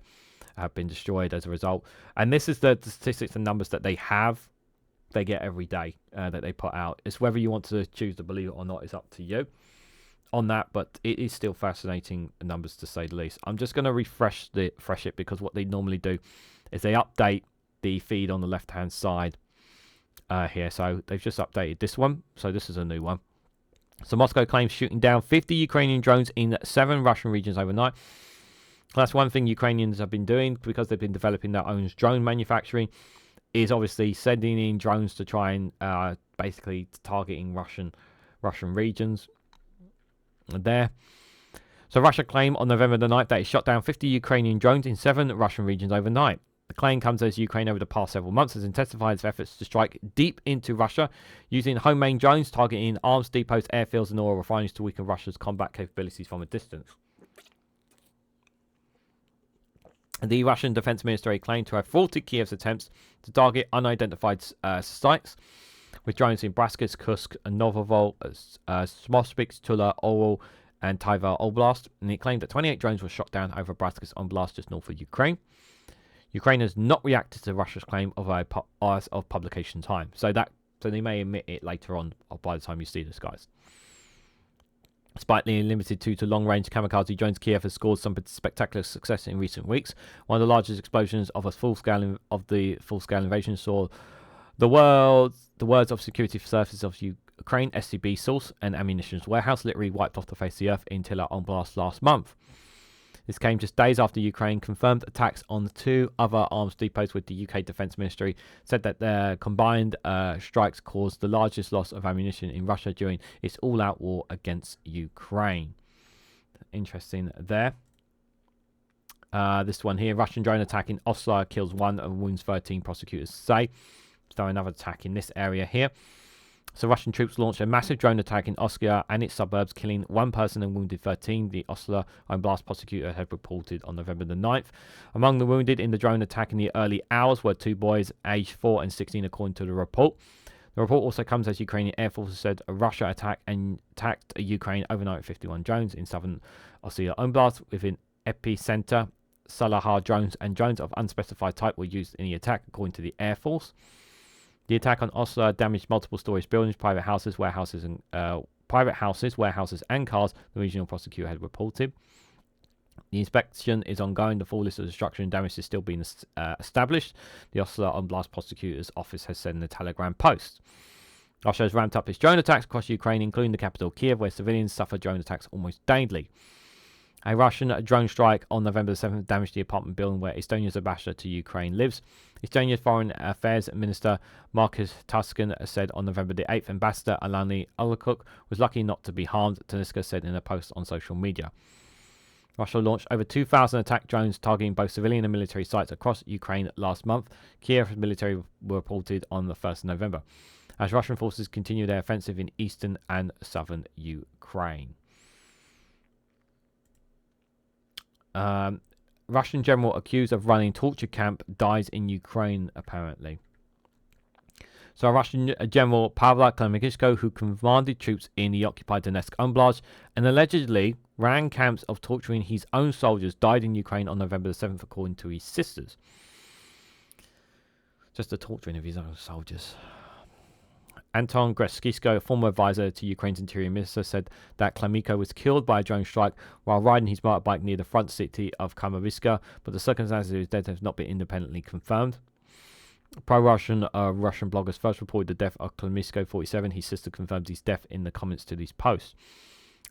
have been destroyed as a result. And this is the statistics and numbers that they get every day that they put out. It's whether you want to choose to believe it or not is up to you on that, but it is still fascinating numbers to say the least. I'm just going to refresh it, because what they normally do is they update the feed on the left hand side here. So they've just updated this one, so this is a new one. So Moscow claims shooting down 50 Ukrainian drones in 7 Russian regions overnight. That's one thing Ukrainians have been doing, because they've been developing their own drone manufacturing, is obviously sending in drones to try and basically targeting Russian regions there. So Russia claimed on November the 9th that it shot down 50 Ukrainian drones in 7 Russian regions overnight. The claim comes as Ukraine over the past several months has intensified its efforts to strike deep into Russia, using home-made drones targeting arms depots, airfields and oil refineries to weaken Russia's combat capabilities from a distance. The Russian Defense Ministry claimed to have thwarted Kiev's attempts to target unidentified sites. with drones in Bryansk, Kursk, Novovol, Smolsk, Tula, Oral, and Tver Oblast, and it claimed that 28 drones were shot down over Bryansk Oblast just north of Ukraine. Ukraine has not reacted to Russia's claim of publication time, so they may admit it later on, or by the time you see this, guys. Despite the limited 2 to long-range kamikaze drones, Kiev has scored some spectacular success in recent weeks. One of the largest explosions of the full-scale invasion saw the words of security services of Ukraine, SCB source and ammunition warehouse literally wiped off the face of the earth in Tver Oblast last month. This came just days after Ukraine confirmed attacks on the 2 other arms depots, with the UK Defence Ministry said that their combined strikes caused the largest loss of ammunition in Russia during its all-out war against Ukraine. Interesting there. This one here, Russian drone attack in Oslo kills 1 and wounds 13, prosecutors say. So another attack in this area here. So Russian troops launched a massive drone attack in Oslo and its suburbs, killing 1 person and wounded 13. The Oslo Oblast prosecutor had reported on November the 9th. Among the wounded in the drone attack in the early hours were 2 boys aged 4 and 16, according to the report. The report also comes as Ukrainian Air Force said Russia attacked Ukraine overnight with 51 drones in southern Oslo Oblast within epicenter. Salahar drones and drones of unspecified type were used in the attack, according to the Air Force. The attack on Oslo damaged multiple storage buildings, private houses, warehouses, and cars, the regional prosecutor had reported. The inspection is ongoing. The full list of destruction and damage is still being established, the Oslo Oblast prosecutor's office has said in a Telegram post. Russia has ramped up its drone attacks across Ukraine, including the capital Kiev, where civilians suffer drone attacks almost daily. A Russian drone strike on November 7th damaged the apartment building where Estonia's ambassador to Ukraine lives. Estonia's Foreign Affairs Minister Markus Tuskin said on November the 8th Ambassador Alani Olakuk was lucky not to be harmed, Taniska said in a post on social media. Russia launched over 2,000 attack drones targeting both civilian and military sites across Ukraine last month. Kiev's military were reported on the 1st of November, as Russian forces continue their offensive in eastern and southern Ukraine. Russian general accused of running torture camp dies in Ukraine, apparently. So Russian General Pavlo Klemenko, who commanded troops in the occupied Donetsk Oblast and allegedly ran camps of torturing his own soldiers, died in Ukraine on November the 7th, according to his sisters. Just the torturing of his own soldiers. Anton Greskisko, a former advisor to Ukraine's interior minister, said that Klemenko was killed by a drone strike while riding his motorbike near the front city of Kamaviska, but the circumstances of his death have not been independently confirmed. Pro-Russian Russian bloggers first reported the death of Klemenko, 47. His sister confirmed his death in the comments to these posts.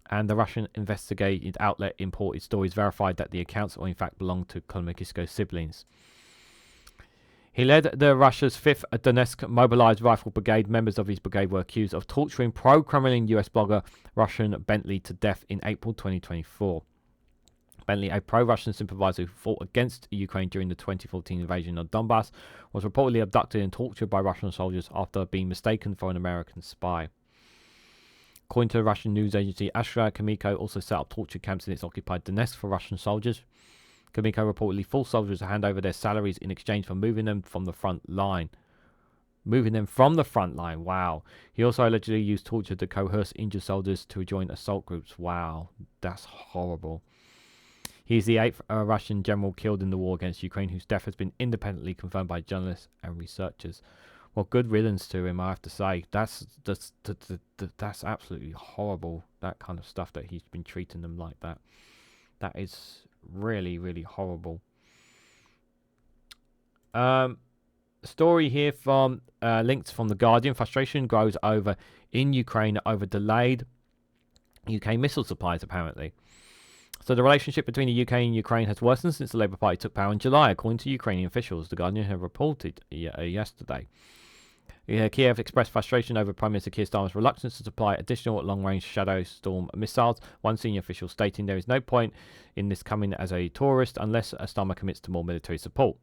And the Russian investigative outlet Imported Stories verified that the accounts in fact belonged to Klemenko's siblings. He led the Russia's 5th Donetsk Mobilized Rifle Brigade. Members of his brigade were accused of torturing pro-Kremlin US blogger Russian Bentley to death in April 2024. Bentley, a pro-Russian sympathizer who fought against Ukraine during the 2014 invasion of Donbass, was reportedly abducted and tortured by Russian soldiers after being mistaken for an American spy. According to the Russian news agency Ashra, Klemenko also set up torture camps in its occupied Donetsk for Russian soldiers. Klemenko reportedly forced soldiers to hand over their salaries in exchange for moving them from the front line. Wow. He also allegedly used torture to coerce injured soldiers to join assault groups. Wow, that's horrible. He is the 8th Russian general killed in the war against Ukraine, whose death has been independently confirmed by journalists and researchers. Well, good riddance to him, I have to say. That's absolutely horrible, that kind of stuff, that he's been treating them like that. That is really, really horrible. Story here from links from The Guardian. Frustration grows over in Ukraine over delayed UK missile supplies, apparently. So the relationship between the UK and Ukraine has worsened since the Labour Party took power in July, according to Ukrainian officials. The Guardian have reported yesterday. Kiev expressed frustration over Prime Minister Keir Starmer's reluctance to supply additional long-range Shadow Storm missiles, one senior official stating there is no point in this coming as a tourist unless Starmer commits to more military support.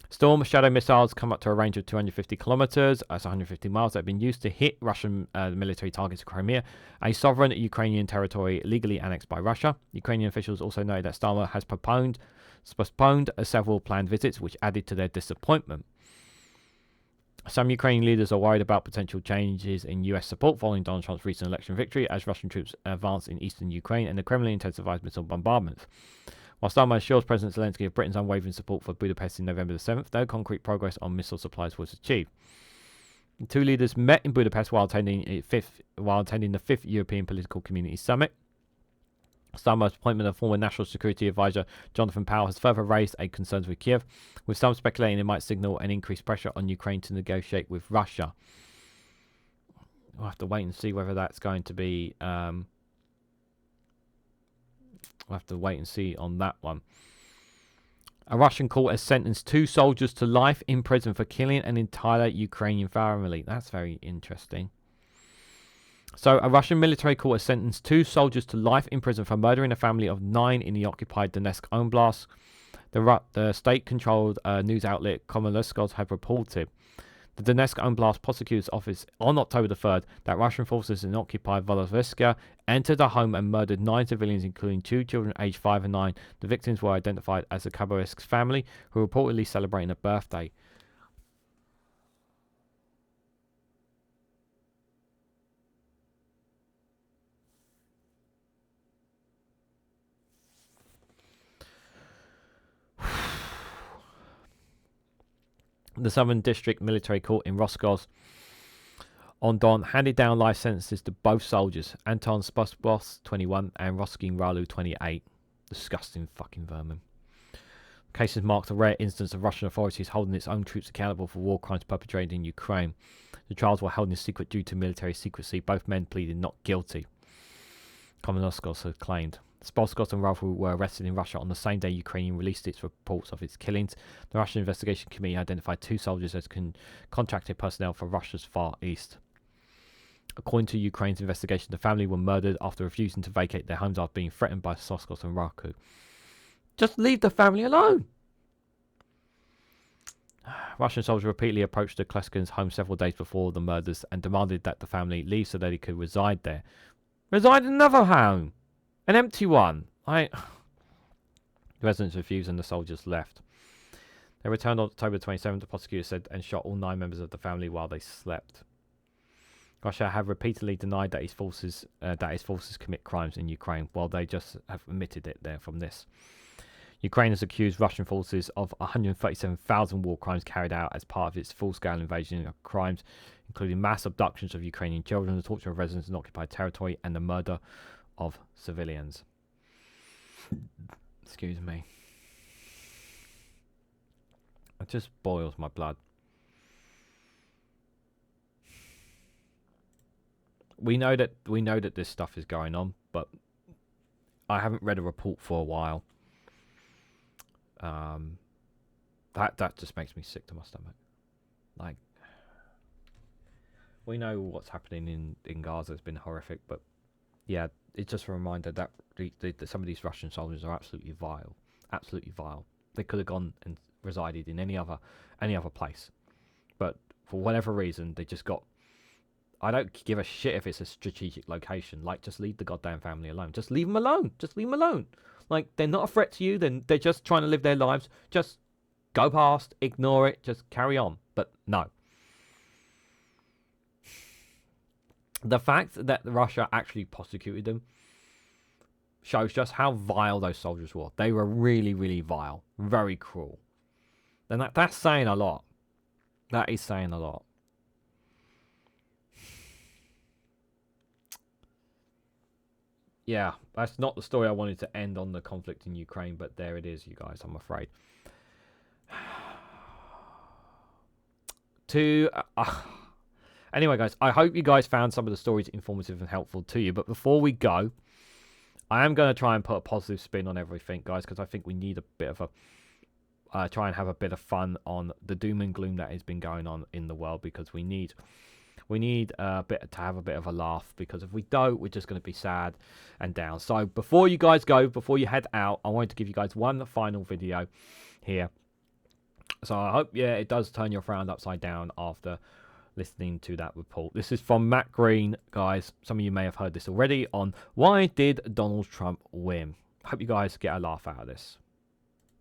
Storm Shadow missiles come up to a range of 250 kilometers, that's 150 miles, that have been used to hit Russian military targets in Crimea, a sovereign Ukrainian territory legally annexed by Russia. Ukrainian officials also noted that Starmer has postponed several planned visits, which added to their disappointment. Some Ukrainian leaders are worried about potential changes in US support following Donald Trump's recent election victory as Russian troops advance in eastern Ukraine and the Kremlin intensifies missile bombardments. While Starmer assures President Zelensky of Britain's unwavering support for Budapest in November the 7th, no concrete progress on missile supplies was achieved. The two leaders met in Budapest while attending the 5th European Political Community Summit. Starmer's appointment of former National Security Advisor Jonathan Powell has further raised concerns with Kiev, with some speculating it might signal an increased pressure on Ukraine to negotiate with Russia. We'll have to wait and see whether that's going to be... we'll have to wait and see on that one. A Russian court has sentenced 2 soldiers to life in prison for killing an entire Ukrainian family. That's very interesting. So, a Russian military court has sentenced 2 soldiers to life in prison for murdering a family of 9 in the occupied Donetsk Oblast. The state-controlled news outlet Komsomolets have reported. The Donetsk Oblast prosecutor's office on October the 3rd that Russian forces in occupied Volodymyr entered a home and murdered 9 civilians, including 2 children aged 5 and 9. The victims were identified as the Khabarovsk family, who were reportedly celebrating a birthday. The Southern District Military Court in Rostov on Don handed down life sentences to both soldiers, Anton Spasbos, 21, and Roskin Ralu, 28. Disgusting fucking vermin. The cases marked a rare instance of Russian authorities holding its own troops accountable for war crimes perpetrated in Ukraine. The trials were held in secret due to military secrecy. Both men pleaded not guilty, Komsomolets had claimed. Spolskos and Ralu were arrested in Russia on the same day Ukraine released its reports of its killings. The Russian Investigation Committee identified 2 soldiers as contracted personnel for Russia's Far East. According to Ukraine's investigation, the family were murdered after refusing to vacate their homes after being threatened by Spolskos and Ralu. Just leave the family alone! Russian soldiers repeatedly approached the Kleskins' home several days before the murders and demanded that the family leave so that they could reside there. Reside in another home! An empty one. The residents refused and the soldiers left. They returned on October 27th, the prosecutor said, and shot all 9 members of the family while they slept. Russia have repeatedly denied that its forces commit crimes in Ukraine, while they just have admitted it there from this. Ukraine has accused Russian forces of 137,000 war crimes carried out as part of its full-scale invasion of crimes, including mass abductions of Ukrainian children, the torture of residents in occupied territory, and the murder of civilians. Excuse me. It just boils my blood. We know that this stuff is going on, but I haven't read a report for a while. That just makes me sick to my stomach. Like, we know what's happening in Gaza has been horrific, but yeah, it's just a reminder that some of these Russian soldiers are absolutely vile. Absolutely vile. They could have gone and resided in any other place, but for whatever reason, they just got. I don't give a shit if it's a strategic location. Like, just leave the goddamn family alone. Just leave them alone. Just leave them alone. Like, they're not a threat to you. Then they're just trying to live their lives. Just go past, ignore it, just carry on. But no. The fact that Russia actually prosecuted them shows just how vile those soldiers were. They were really, really vile. Very cruel. And that's saying a lot. That is saying a lot. Yeah, that's not the story I wanted to end on, the conflict in Ukraine, but there it is, you guys, I'm afraid. Anyway, guys, I hope you guys found some of the stories informative and helpful to you. But before we go, I am going to try and put a positive spin on everything, guys, because I think we need a bit of a... try and have a bit of fun on the doom and gloom that has been going on in the world, because we need a bit to have a bit of a laugh, because if we don't, we're just going to be sad and down. So before you guys go, before you head out, I wanted to give you guys one final video here. So I hope, yeah, it does turn your frown upside down after listening to that report. This is from Matt Green, guys. Some of you may have heard this already, on why did Donald Trump win. Hope you guys get a laugh out of this.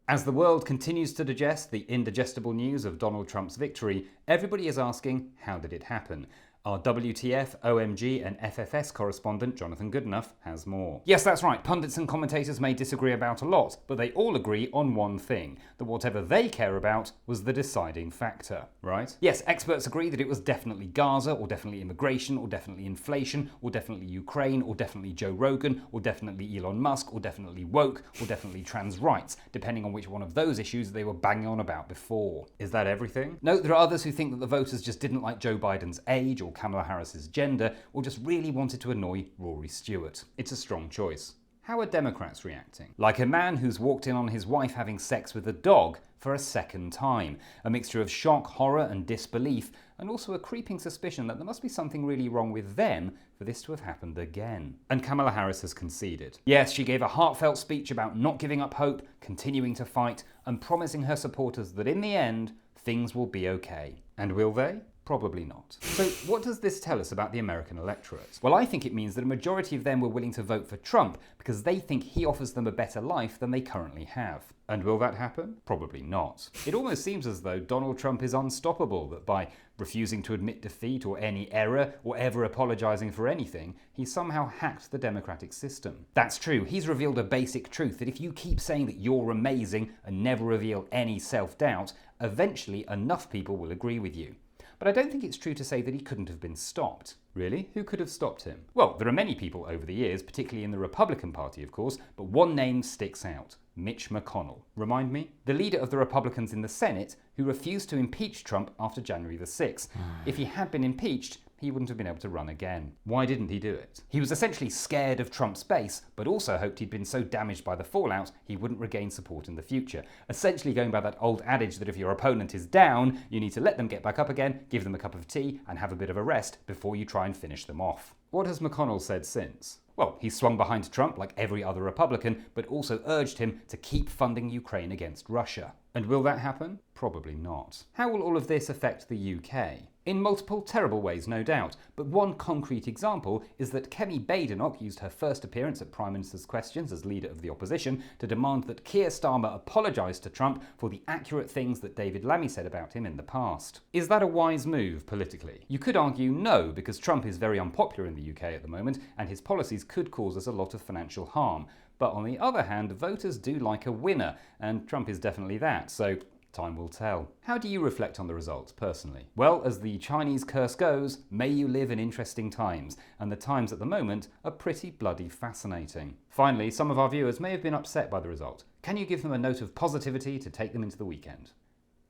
As the world continues to digest the indigestible news of Donald Trump's victory, everybody is asking, how did it happen? Our WTF, OMG and FFS correspondent Jonathan Goodenough has more. Yes, that's right, pundits and commentators may disagree about a lot, but they all agree on one thing, that whatever they care about was the deciding factor, right? Yes, experts agree that it was definitely Gaza, or definitely immigration, or definitely inflation, or definitely Ukraine, or definitely Joe Rogan, or definitely Elon Musk, or definitely woke, or definitely trans rights, depending on which one of those issues they were banging on about before. Is that everything? No, there are others who think that the voters just didn't like Joe Biden's age, or Kamala Harris's gender, or just really wanted to annoy Rory Stewart. It's a strong choice. How are Democrats reacting? Like a man who's walked in on his wife having sex with a dog for a second time. A mixture of shock, horror and disbelief, and also a creeping suspicion that there must be something really wrong with them for this to have happened again. And Kamala Harris has conceded. Yes, she gave a heartfelt speech about not giving up hope, continuing to fight, and promising her supporters that in the end, things will be okay. And will they? Probably not. So what does this tell us about the American electorate? Well, I think it means that a majority of them were willing to vote for Trump because they think he offers them a better life than they currently have. And will that happen? Probably not. It almost seems as though Donald Trump is unstoppable, that by refusing to admit defeat or any error or ever apologizing for anything, he somehow hacked the democratic system. That's true. He's revealed a basic truth that if you keep saying that you're amazing and never reveal any self-doubt, eventually enough people will agree with you. But I don't think it's true to say that he couldn't have been stopped. Really? Who could have stopped him? Well, there are many people over the years, particularly in the Republican Party, of course, but one name sticks out. Mitch McConnell. Remind me? The leader of the Republicans in the Senate who refused to impeach Trump after January the 6th. If he had been impeached, he wouldn't have been able to run again. Why didn't he do it? He was essentially scared of Trump's base, but also hoped he'd been so damaged by the fallout he wouldn't regain support in the future. Essentially going by that old adage that if your opponent is down, you need to let them get back up again, give them a cup of tea, and have a bit of a rest before you try and finish them off. What has McConnell said since? Well, he swung behind Trump like every other Republican, but also urged him to keep funding Ukraine against Russia. And will that happen? Probably not. How will all of this affect the UK? In multiple terrible ways, no doubt, but one concrete example is that Kemi Badenoch used her first appearance at Prime Minister's Questions as leader of the opposition to demand that Keir Starmer apologise to Trump for the accurate things that David Lammy said about him in the past. Is that a wise move politically? You could argue no, because Trump is very unpopular in the UK at the moment, and his policies could cause us a lot of financial harm. But on the other hand, voters do like a winner, and Trump is definitely that, so time will tell. How do you reflect on the results, personally? Well, as the Chinese curse goes, may you live in interesting times, and the times at the moment are pretty bloody fascinating. Finally, some of our viewers may have been upset by the result. Can you give them a note of positivity to take them into the weekend?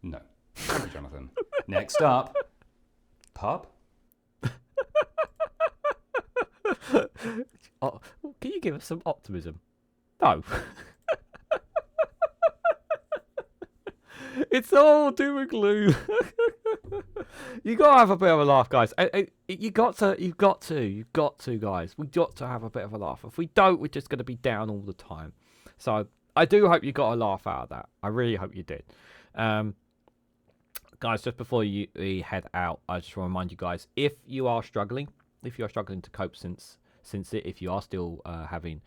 No. Sorry, Jonathan. Next up, pub? Oh, can you give us some optimism? No. It's all doom and gloom. You gotta have a bit of a laugh, guys. You've got to, guys. We've got to have a bit of a laugh. If we don't, we're just gonna be down all the time. So I do hope you got a laugh out of that. I really hope you did. Guys, just before we head out, I just want to remind you guys, if you are struggling to cope since it, if you are still having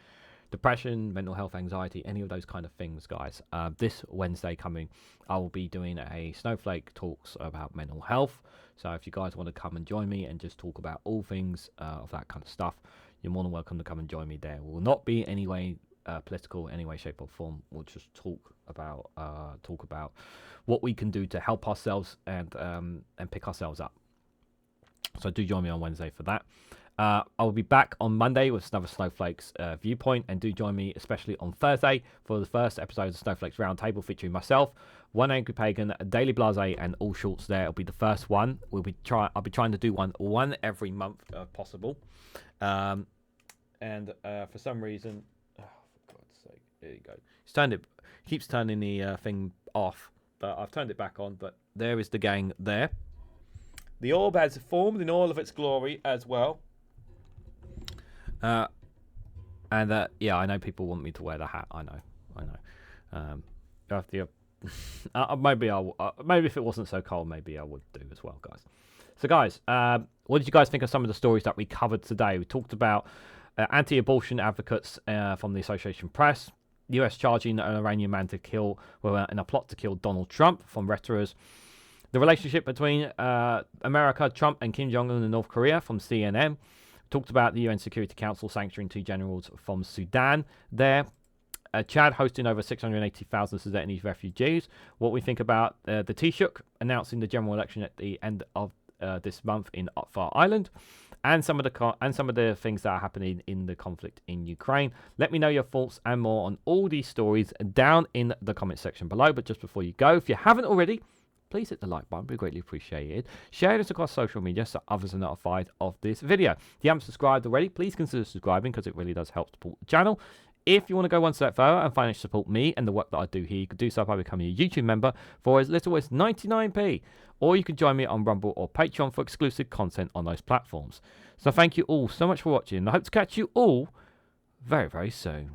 depression, mental health, anxiety, any of those kind of things, guys, this Wednesday coming, I will be doing a Snowflake talks about mental health. So if you guys want to come and join me and just talk about all things of that kind of stuff, you're more than welcome to come and join me there. We will not be any way political, any way, shape or form. We'll just talk about what we can do to help ourselves and pick ourselves up. So do join me on Wednesday for that. I will be back on Monday with another Snowflakes viewpoint, and do join me especially on Thursday for the first episode of Snowflakes Roundtable featuring myself, One Angry Pagan, Daily Blase, and All Shorts. There, it'll be the first one. I'll be trying to do one every month if possible. And for some reason, oh, for God's sake, there you go. Keeps turning the thing off, but I've turned it back on. But there is the gang there. The orb has formed in all of its glory as well. Yeah, I know people want me to wear the hat. I know. Maybe if it wasn't so cold, maybe I would do as well, guys. So, guys, what did you guys think of some of the stories that we covered today? We talked about anti-abortion advocates from the Association Press. US charging an Iranian man to kill, well, in a plot to kill Donald Trump from Reuters. The relationship between America, Trump, and Kim Jong Un in North Korea from CNN. Talked about the UN Security Council sanctioning 2 generals from Sudan there. Chad hosting over 680,000 Sudanese refugees. What we think about the Taoiseach announcing the general election at the end of this month in Far Island, and some of the things that are happening in the conflict in Ukraine. Let me know your thoughts and more on all these stories down in the comment section below. But just before you go, if you haven't already, please hit the like button, be greatly appreciated. Share this across social media so others are notified of this video. If you haven't subscribed already, please consider subscribing because it really does help support the channel. If you want to go one step further and financially support me and the work that I do here, you could do so by becoming a YouTube member for as little as 99p. Or you can join me on Rumble or Patreon for exclusive content on those platforms. So thank you all so much for watching, and I hope to catch you all very, very soon.